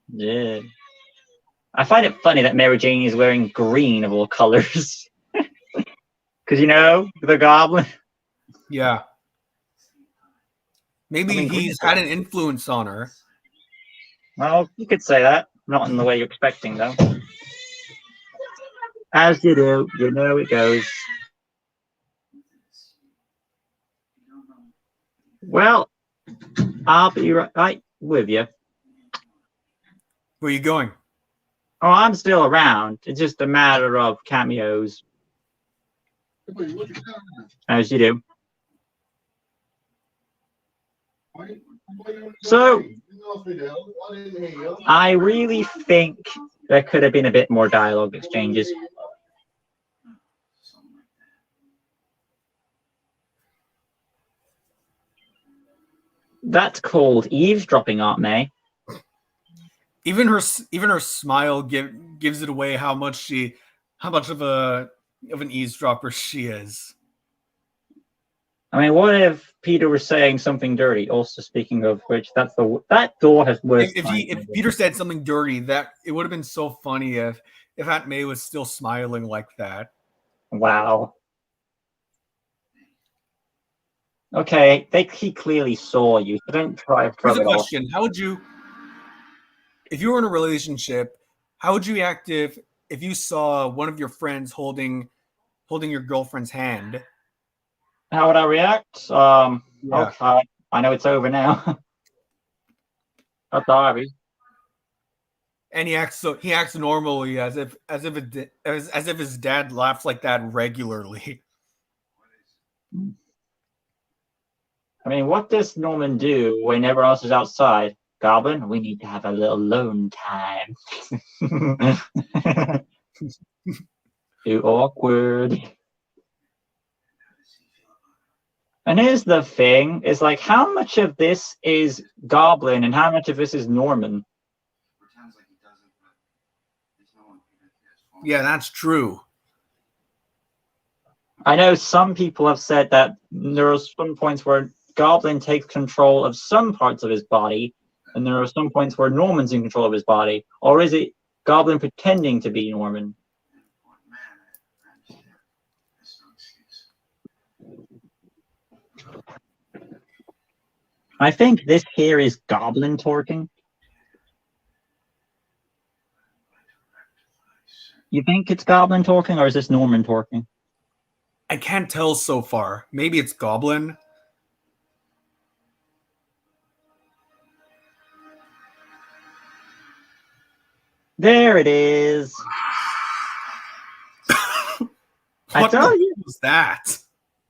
Yeah. I find it funny that Mary Jane is wearing green of all colors. Because, you know, the Goblin. Yeah. Maybe he's had an influence on her. Well, you could say that. Not in the way you're expecting, though. As you do, you know it goes. Well, I'll be right with you. Where are you going? Oh, I'm still around. It's just a matter of cameos. As you do. So, I really think there could have been a bit more dialogue exchanges. That's called eavesdropping, Aunt May. Even her smile gives it away how much of an eavesdropper she is. I mean, what if Peter was saying something dirty? Also, speaking of which, that door has worse. If Peter said something dirty, that it would have been so funny if Aunt May was still smiling like that. Wow. Okay, he clearly saw you, so don't try to throw Here's a it off. question: how would you, if you were in a relationship, how would you react if you saw one of your friends holding your girlfriend's hand? How would I react? Yeah. Okay, I know it's over now. That's Harvey. And he acts normally, as if his dad laughs like that regularly. I mean, what does Norman do when everyone else is outside? Goblin, we need to have a little alone time. Too awkward. And here's the thing, is like, how much of this is Goblin and how much of this is Norman? Yeah, that's true. I know some people have said that there are some points where Goblin takes control of some parts of his body, and there are some points where Norman's in control of his body. Or is it Goblin pretending to be Norman? I think this here is Goblin talking. You think it's Goblin talking, or is this Norman talking? I can't tell so far. Maybe it's Goblin. There it is. I tell you, what was that?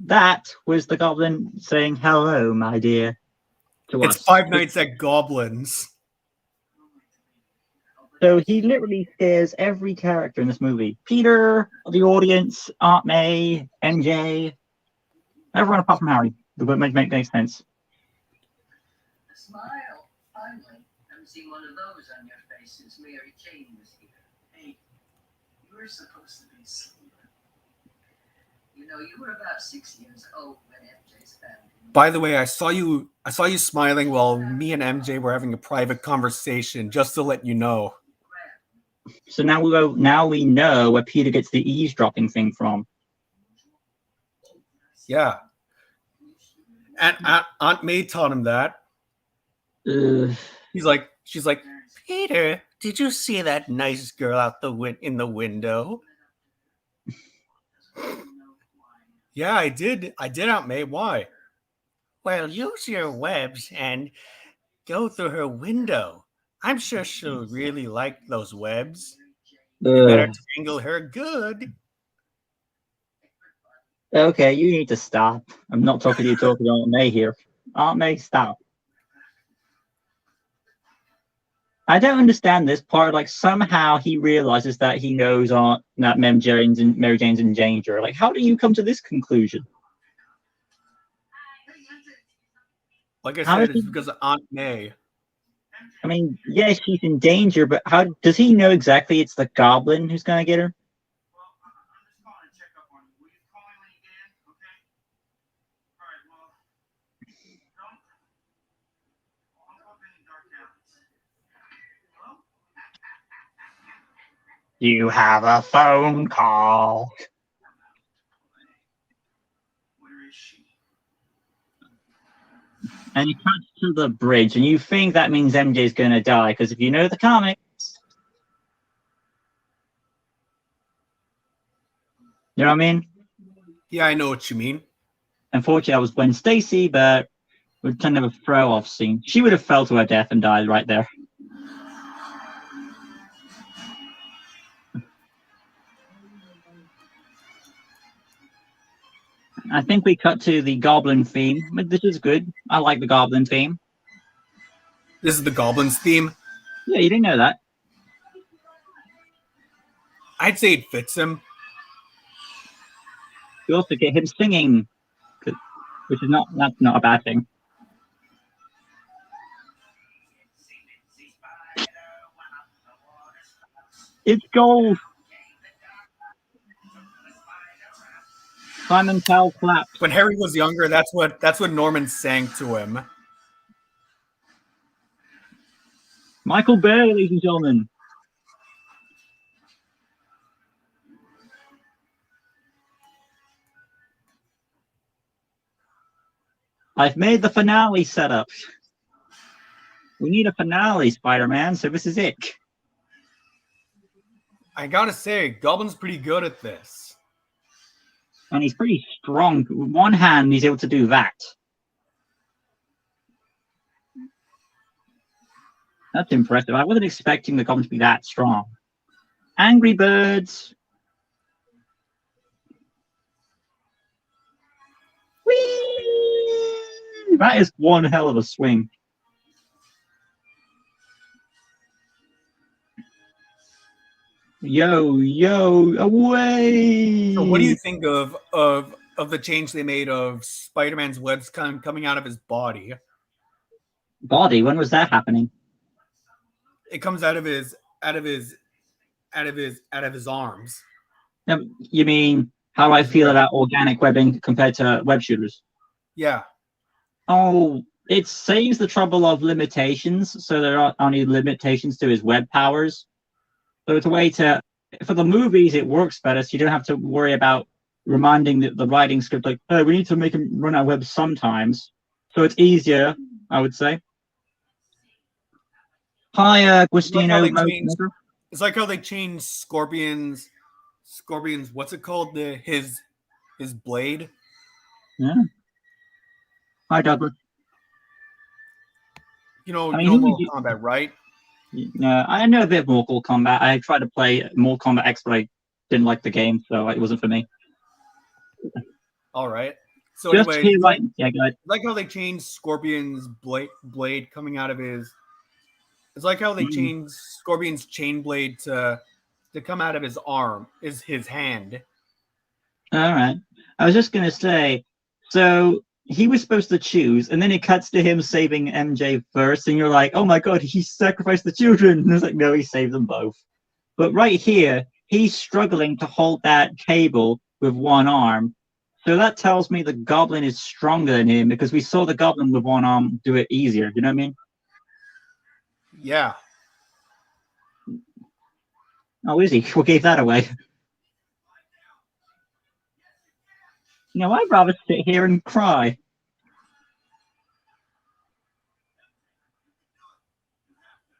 That was the Goblin saying hello, my dear. To It's us. Five Nights at Goblins. So he literally scares every character in this movie. Peter, the audience, Aunt May, MJ, everyone apart from Harry. It would make sense. A smile, finally. Haven't seen one of those on your face since Mary Jane was here. Hey, you were supposed to be asleep. You know, you were about 6 years old when MJ's family. By the way, I saw you smiling while me and MJ were having a private conversation, just to let you know. So now we know where Peter gets the eavesdropping thing from. Yeah. And Aunt May taught him that. She's like, Peter, did you see that nice girl out in the window? Yeah, I did. Aunt May. Why? Well, use your webs and go through her window. I'm sure she'll really like those webs. You better tangle her good. Okay, you need to stop. I'm not talking to you, talking to Aunt May here. Aunt May, stop. I don't understand this part. Like, somehow he realizes that he knows that Mary Jane's in danger. Like, how do you come to this conclusion? Like I said, it's because of Aunt May. I mean, yeah, she's in danger, but how does he know exactly it's the Goblin who's going to get her? You have a phone call. Where is she? And you cut to the bridge, and you think that means MJ's going to die, because if you know the comics, you know what I mean? Yeah, I know what you mean. Unfortunately, I was Gwen Stacy, but it was kind of a throw-off scene. She would have fell to her death and died right there. I think we cut to the Goblin theme. This is good. I like the Goblin theme. This is the Goblins theme. Yeah, you didn't know that. I'd say it fits him. You also get him singing, which is that's not a bad thing. It's gold. Simon Cowell claps. When Harry was younger, that's what Norman sang to him. Michael Bay, ladies and gentlemen. I've made the finale setup. We need a finale, Spider-Man, so this is it. I gotta say, Goblin's pretty good at this. And he's pretty strong. With one hand, he's able to do that. That's impressive. I wasn't expecting the Goblin to be that strong. Angry Birds. Whee! That is one hell of a swing. Yo, away! So what do you think of the change they made of Spider-Man's webs coming out of his body? Body? When was that happening? It comes out of his arms. You mean how I feel about organic webbing compared to web shooters? Yeah. Oh, it saves the trouble of limitations, so there aren't any limitations to his web powers. So it's a way to, for the movies, it works better, so you don't have to worry about reminding the writing script, like, oh, we need to make him run our web sometimes. So it's easier, I would say. Hi, Agostino. It's like how they changed Scorpion's, what's it called? His blade? Yeah. Hi, Douglas. You know Mortal Kombat, right? I know a bit of Mortal Kombat. I tried to play Mortal Kombat X, but I didn't like the game, so it wasn't for me. All right. So just anyway, yeah, go ahead. Like how they changed Scorpion's blade coming out of his. It's like how they changed Scorpion's chain blade to come out of his arm, is his hand. All right. I was just gonna say, so he was supposed to choose, and then it cuts to him saving MJ first, and you're like, oh my god, he sacrificed the children. And it's like, no, he saved them both. But right here, he's struggling to hold that cable with one arm. So that tells me the Goblin is stronger than him, because we saw the Goblin with one arm do it easier. You know what I mean? Yeah. Oh, is he? What gave that away? You know, I'd rather sit here and cry.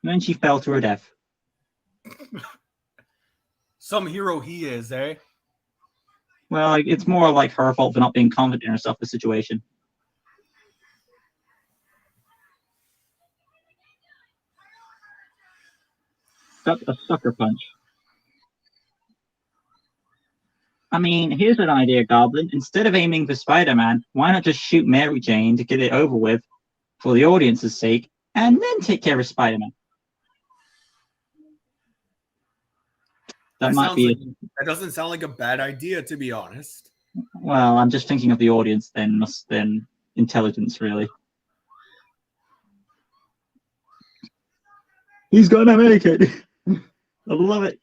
And then she fell to her death. Some hero he is, eh? Well, it's more like her fault for not being confident in herself in the situation. That's a sucker punch. I mean, here's an idea, Goblin. Instead of aiming for Spider-Man, why not just shoot Mary Jane to get it over with for the audience's sake, and then take care of Spider-Man? That might be... that doesn't sound like a bad idea, to be honest. Well, I'm just thinking of the audience than intelligence, really. He's gonna make it! I love it.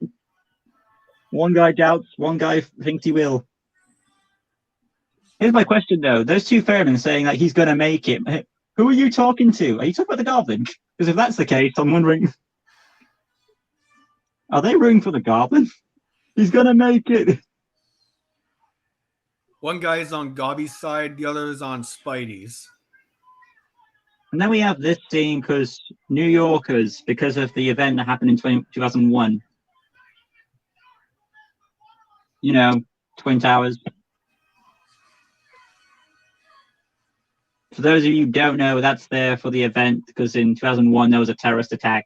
One guy doubts, one guy thinks he will. Here's my question, though. Those two ferrymen saying that he's going to make it. Who are you talking to? Are you talking about the Goblin? Because if that's the case, I'm wondering... Are they rooting for the Goblin? He's going to make it. One guy is on Gobby's side, the other is on Spidey's. And then we have this scene because New Yorkers, because of the event that happened in 2001. You know, Twin Towers. For those of you who don't know, that's there for the event because in 2001 there was a terrorist attack.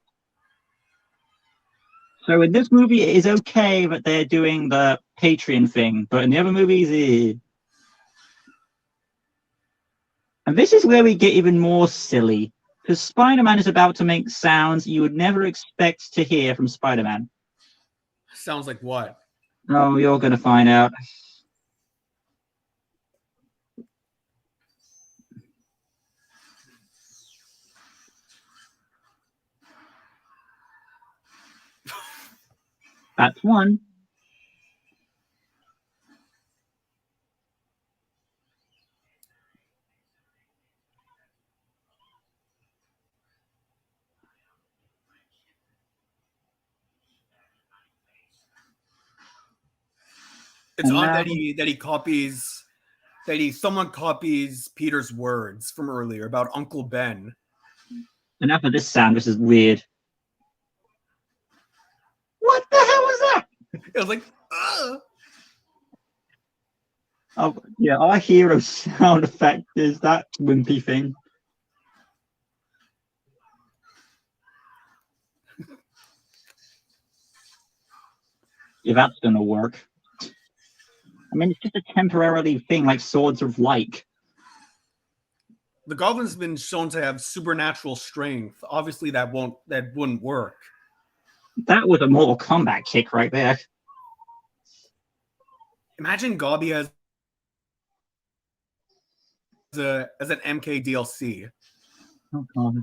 So in this movie it is okay that they're doing the Patreon thing, but in the other movies, And this is where we get even more silly. Because Spider-Man is about to make sounds you would never expect to hear from Spider-Man. Sounds like what? Oh, you're going to find out. That's one. It's odd Now- that someone copies Peter's words from earlier about Uncle Ben. Enough of this sound. This is weird. What the hell was that? It was like, ugh. Oh, yeah, our hero sound effect is that wimpy thing. Yeah, that's gonna work. I mean, it's just a temporarily thing, like Swords of Light. The Goblin's been shown to have supernatural strength. Obviously, that wouldn't work. That was a Mortal Kombat kick right there. Imagine Gobby as an MK DLC. Oh god.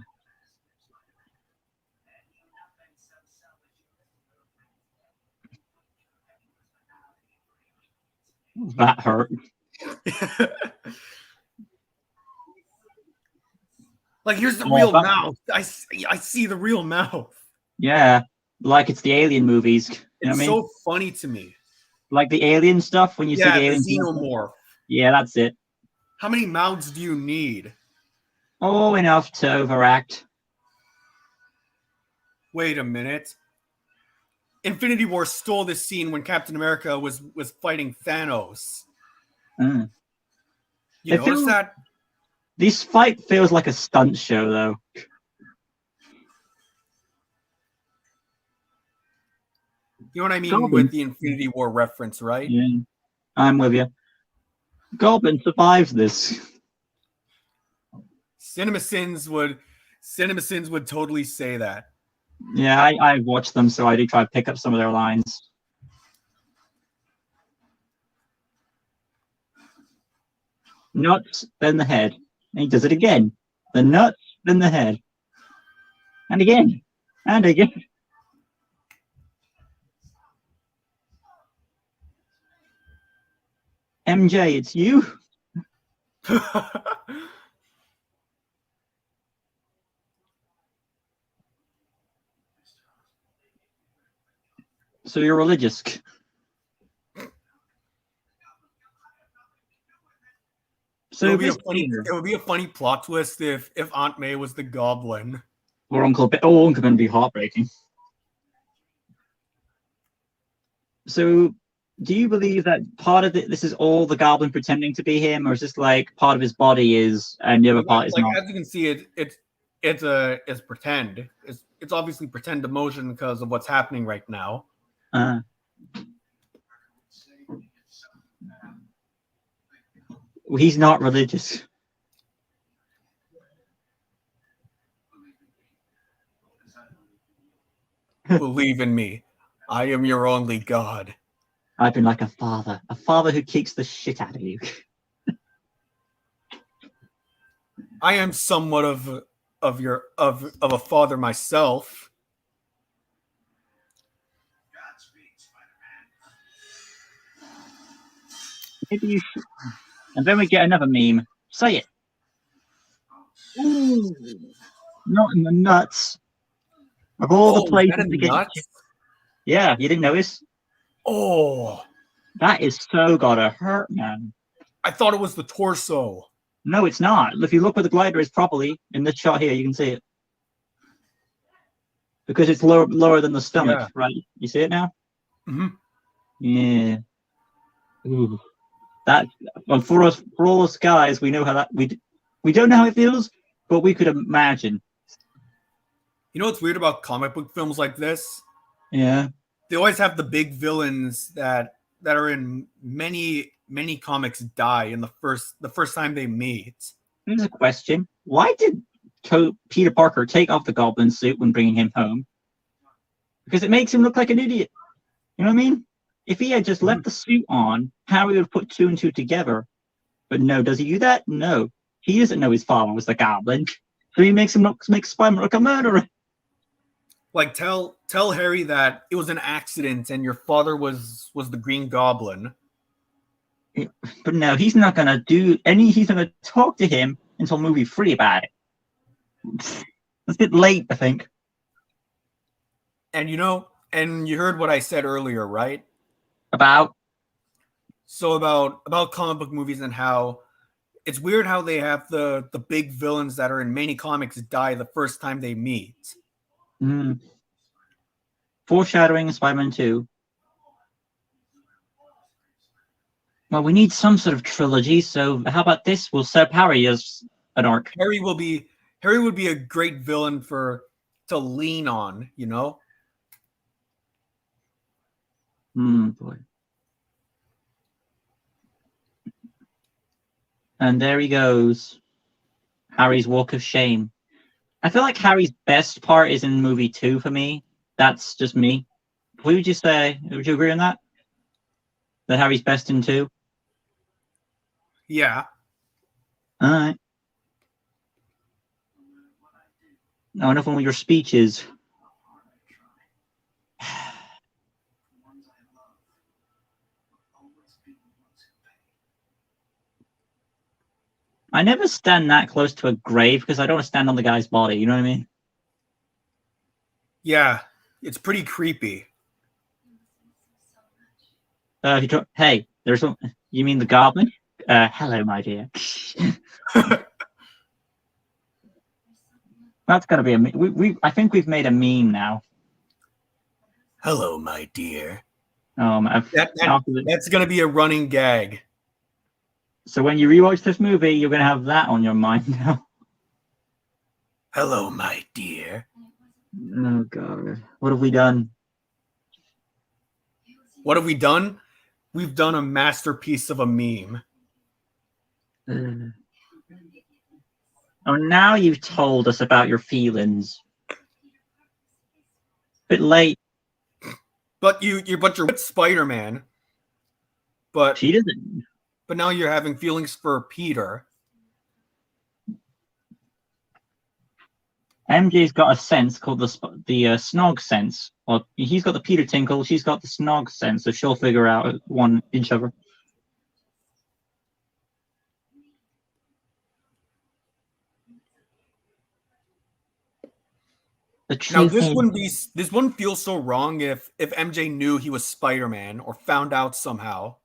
That hurt. Like, here's the Oh, real that- mouth. I see the real mouth. Yeah, like it's the Alien movies. You know It's what I mean? so funny to me. Like the Alien stuff when you see Yeah, the the Alien. xenomorph. Yeah, that's it. How many mouths do you need? Oh, enough to overact. Wait a minute. Infinity War stole this scene when Captain America was fighting Thanos. Mm. You It notice feels- that? This fight feels like a stunt show, though. You know what I mean Goblin. with the Infinity War reference, right? Yeah, I'm with you. Goblin survives this. CinemaSins would totally say that. Yeah, I watch them, so I do try to pick up some of their lines. Nuts, then the head. And he does it again. The nuts, then the head. And again. And again. MJ, it's you? So you're religious. So it this would be a funny plot twist if Aunt May was the Goblin. or Uncle Ben. Oh, Uncle Ben would be heartbreaking. So, do you believe that part of this is all the Goblin pretending to be him, or is this like part of his body is and the other part is Like, not? as you can see, it's pretend. It's obviously pretend emotion because of what's happening right now. Well, he's not religious. Believe in me, I am your only God. I've been like a father who kicks the shit out of you. I am somewhat of a father myself. Maybe you should. And then we get another meme. Say it. Ooh, not in the nuts. Of all the Oh, is places that a to get. nuts? Yeah, you didn't notice? Oh, That is so gotta hurt, man. I thought it was the torso. No, it's not. If you look where the glider is properly, in this shot here, you can see it. Because it's lower than the stomach, Yeah. right? You see it now? Mm-hmm. Yeah. Ooh. That, well, for all us guys, we know how that we don't know how it feels, but we could imagine. You know what's weird about comic book films like this? Yeah. They always have the big villains that are in many comics die in the first time they meet. Here's a question: why did Peter Parker take off the Goblin suit when bringing him home, because it makes him look like an idiot. You know what I mean? If he had just left the suit on, Harry would have put 2 and 2 together. But no, does he do that? No. He doesn't know his father was the Goblin. So he makes Spider-Man look a murderer. Like, tell Harry that it was an accident and your father was the Green Goblin. But no, he's not gonna he's not gonna talk to him until movie 3 about it. It's a bit late, I think. And you heard what I said earlier, right? About comic book movies and how it's weird how they have the big villains that are in many comics die the first time they meet. Foreshadowing Spider-Man 2. Well, we need some sort of trilogy, so how about this? We'll set up Harry as an arc. Harry would be a great villain to lean on, you know? Boy. And there he goes. Harry's walk of shame. I feel like Harry's best part is in movie 2 for me. That's just me. What would you say? Would you agree on that? That Harry's best in 2? Yeah. All right. Now enough with your speeches. I never stand that close to a grave because I don't want to stand on the guy's body. You know what I mean? Yeah, it's pretty creepy. Hey, there's one. You mean the Goblin? Hello, my dear. That's gotta be I think we've made a meme now. Hello, my dear. That's gonna be a running gag. So when you rewatch this movie, you're gonna have that on your mind now. Hello, my dear. Oh God, what have we done? What have we done? We've done a masterpiece of a meme. Oh, now you've told us about your feelings. Bit late. But you're with Spider-Man. But She doesn't. But now you're having feelings for Peter. MJ's got a sense called the snog sense. Well, he's got the Peter tinkle. She's got the snog sense, so she'll figure out each other. Now this wouldn't feel so wrong if MJ knew he was Spider-Man or found out somehow.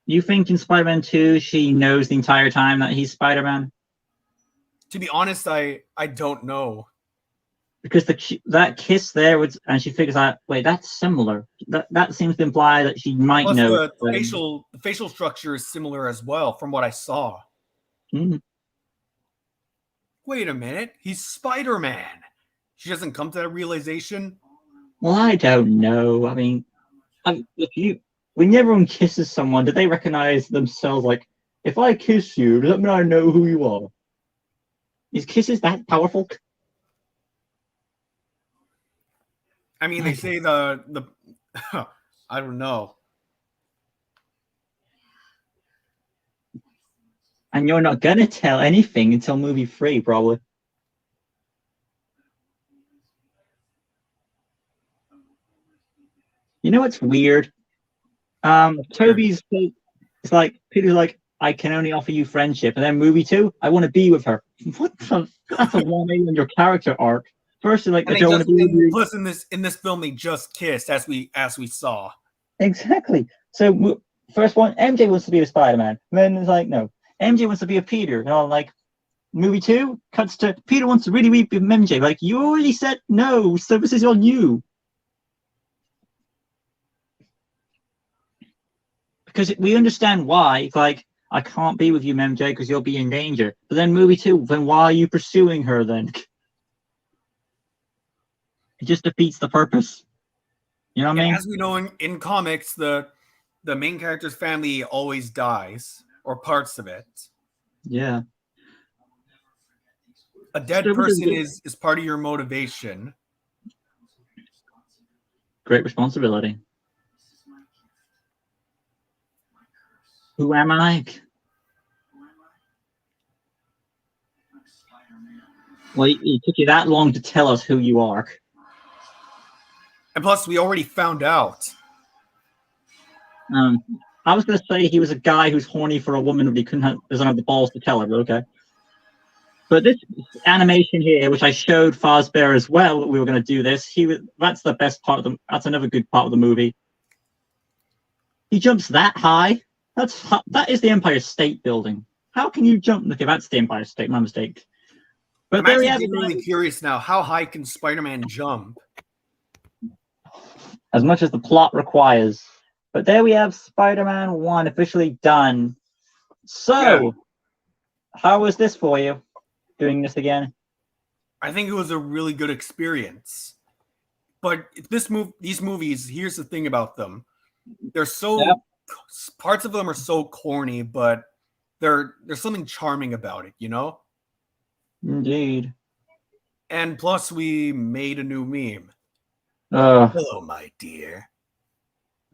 You think in Spider-Man 2 she knows the entire time that he's Spider-Man? To be honest, I don't know. Because that kiss there and she figures out, wait, that's similar. That seems to imply that she might Plus know. The facial structure is similar as well, from what I saw. Wait a minute, he's Spider-Man. She doesn't come to that realization. Well, I don't know. I mean, when everyone kisses someone, do they recognize themselves? Like, if I kiss you, does that mean I know who you are? Is kisses that powerful? I mean, they say the I don't know. And you're not gonna tell anything until movie 3, probably. You know what's weird? Toby's it's like Peter's like, I can only offer you friendship, and then movie 2, I want to be with her. What the? That's a 180 on your character arc. First, like, I don't want to be with you. Plus, in this film, they just kissed, as we saw. Exactly. So first one, MJ wants to be a Spider-Man. And then it's like, no, MJ wants to be a Peter. And all like, movie 2 cuts to Peter wants to really be with MJ. Like, you already said no, so this is on you. Because we understand why. It's like, I can't be with you, MJ, because you'll be in danger. But then movie 2, then why are you pursuing her then? It just defeats the purpose. You know what I mean? As we know in comics, the main character's family always dies, or parts of it. Yeah. A dead So we person do- is part of your motivation. Great responsibility. This is my gift. My curse. Who am I? Who am I? I'm Spider-Man. Well, it took you that long to tell us who you are. And plus, we already found out. I was going to say he was a guy who's horny for a woman, but he doesn't have the balls to tell her. But okay. But this animation here, which I showed Fazbear as well, that we were going to do this. That's the best part of the. That's another good part of the movie. He jumps that high. That is the Empire State Building. How can you jump? Okay, that's the Empire State. My mistake. But I'm there we actually have it. really curious now. How high can Spider-Man jump? As much as the plot requires. But there we have Spider-Man 1 officially done. So, How was this for you? Doing this again? I think it was a really good experience. But these movies, here's the thing about them. They're so parts of them are so corny, but there's something charming about it, you know? Indeed. And plus we made a new meme. Hello, my dear.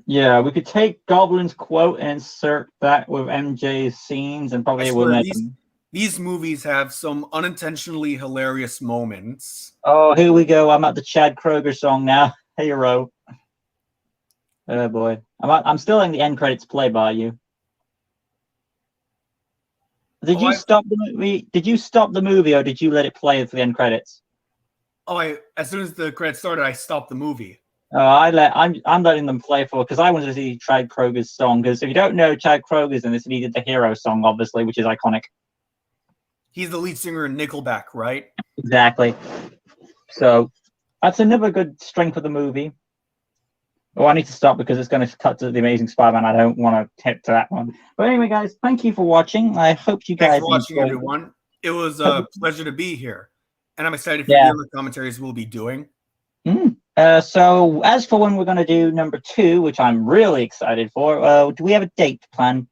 Yeah, we could take Goblin's quote and insert that with MJ's scenes and probably I it would swear, make them. these movies have some unintentionally hilarious moments. Oh, here we go. I'm at the Chad Kroger song now. Hero. Oh boy. I'm still letting the end credits play by you. Did you stop the movie? Did you stop the movie or did you let it play for the end credits? As soon as the credits started, I stopped the movie. Oh, I'm letting them play for because I wanted to see Chad Kroger's song. Because if you don't know, Chad Kroger's in this, and he did the Hero song, obviously, which is iconic. He's the lead singer in Nickelback, right? Exactly. So that's another good strength of the movie. Oh, I need to stop because it's going to cut to the Amazing Spider-Man. I don't want to hit to that one. But anyway, guys, thank you for watching. I hope you guys Thanks for watching, enjoyed. everyone. It was a pleasure to be here, and I'm excited for Yeah. the other commentaries we'll be doing. So as for when we're going to do number 2, which I'm really excited for, do we have a date planned?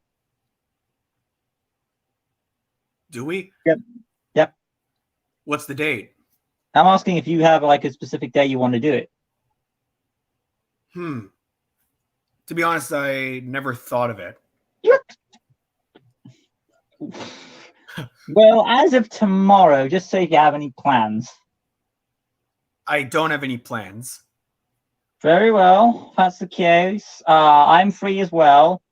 Do we? Yep. What's the date? I'm asking if you have like a specific day you want to do it. To be honest, I never thought of it. Well, as of tomorrow, just say if you have any plans. I don't have any plans. Very well. If that's the case. I'm free as well.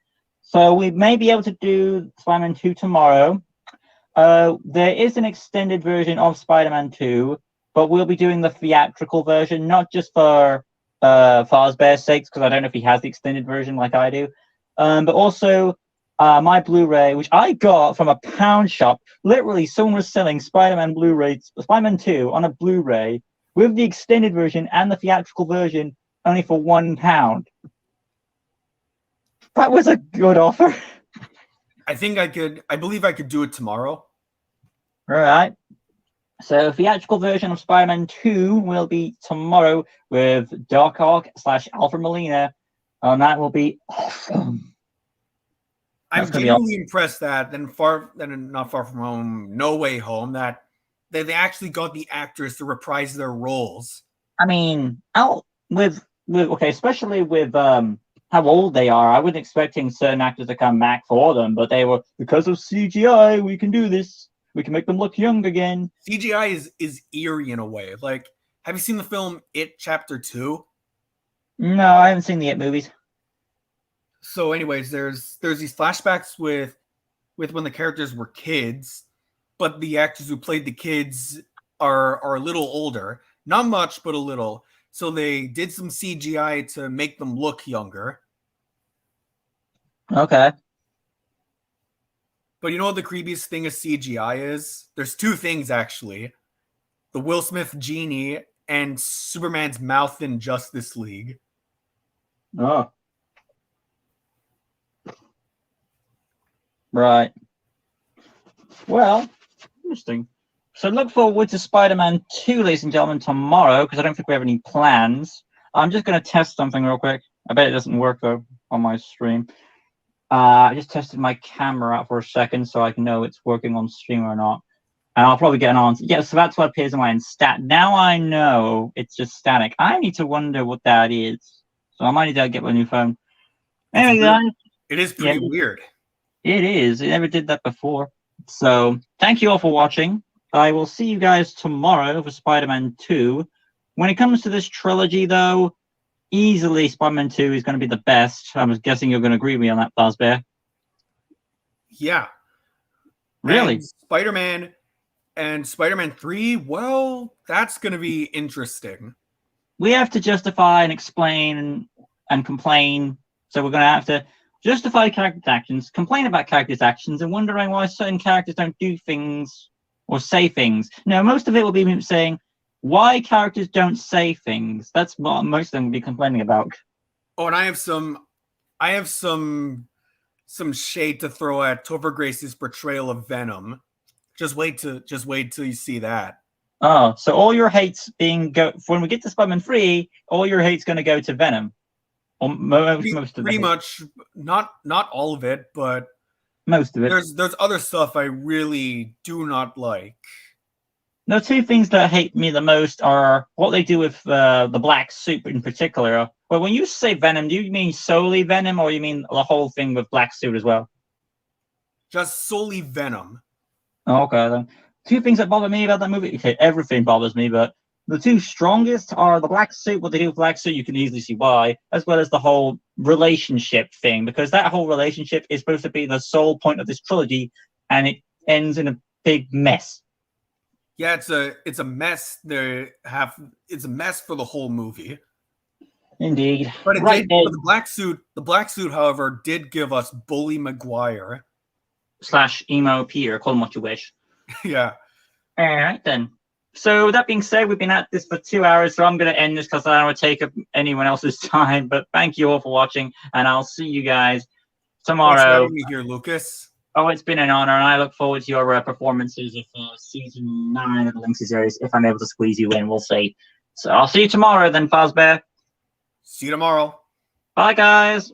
So we may be able to do Spider-Man 2 tomorrow. There is an extended version of Spider-Man 2, but we'll be doing the theatrical version, not just for Fazbear's sakes, because I don't know if he has the extended version like I do, but also my Blu-ray, which I got from a pound shop. Literally, someone was selling Spider-Man Blu-ray, Spider-Man 2 on a Blu-ray with the extended version and the theatrical version only for £1. That was a good offer. I believe I could do it tomorrow. All right. So theatrical version of Spider-Man 2 will be tomorrow with Doc Ock / Alfred Molina, and that will be awesome. I'm genuinely impressed that not far from home, No Way Home, that they actually got the actors to reprise their roles. I mean, especially with how old they are, I wasn't expecting certain actors to come back for them, but they were, because of CGI, we can do this. We can make them look young again. CGI is eerie in a way. Like, have you seen the film It Chapter 2? No, I haven't seen the It movies. So anyways, there's these flashbacks with when the characters were kids, but the actors who played the kids are a little older. Not much, but a little. So they did some CGI to make them look younger. Okay. But you know what the creepiest thing of CGI is? There's 2 things, actually. The Will Smith genie and Superman's mouth in Justice League. Oh. Right. Well, interesting. So look forward to Spider-Man 2, ladies and gentlemen, tomorrow, because I don't think we have any plans. I'm just going to test something real quick. I bet it doesn't work, though, on my stream. I just tested my camera out for a second so I can know it's working on stream or not. And I'll probably get an answer. Yeah, so that's what appears in my stat. Now I know it's just static. I need to wonder what that is. So I might need to get my new phone. Anyway, guys. It is pretty weird. It is. It never did that before. So thank you all for watching. I will see you guys tomorrow for Spider-Man 2. When it comes to this trilogy, though, easily Spider-Man 2 is going to be the best. I'm guessing you're going to agree with me on that, Buzzbear. Yeah. Really? And Spider-Man 3, well, that's going to be interesting. We have to justify and explain and complain. So we're going to have to justify characters' actions, complain about characters' actions, and wondering why certain characters don't do things or say things. No, most of it will be me saying why characters don't say things. That's what most of them will be complaining about. Oh, and I have some shade to throw at Topher Grace's portrayal of Venom. Just wait till you see that. Oh, so all your hate's when we get to Spider-Man 3, all your hate's going to go to Venom. Or most of it. Pretty much, not all of it, but most of it. There's other stuff I really do not like. The two things that hate me the most are what they do with the black suit in particular. Well, when you say Venom, do you mean solely Venom, or you mean the whole thing with black suit as well? Just solely Venom. Okay, then. Two things that bother me about that movie. Okay, everything bothers me, but the two strongest are the black suit. What they do with black suit, you can easily see why, as well as the whole relationship thing, because that whole relationship is supposed to be the sole point of this trilogy, and it ends in a big mess. Yeah, it's a mess. It's a mess for the whole movie. Indeed. But the black suit, however, did give us Bully Maguire / emo Peter. Call him what you wish. Yeah. All right then. So that being said, we've been at this for 2 hours, so I'm going to end this because I don't want to take up anyone else's time. But thank you all for watching, and I'll see you guys tomorrow. Thanks for having me here, Lucas. Oh, it's been an honor, and I look forward to your performances of season 9 of the Lynx series. If I'm able to squeeze you in, we'll see. So I'll see you tomorrow then, Fazbear. See you tomorrow. Bye, guys.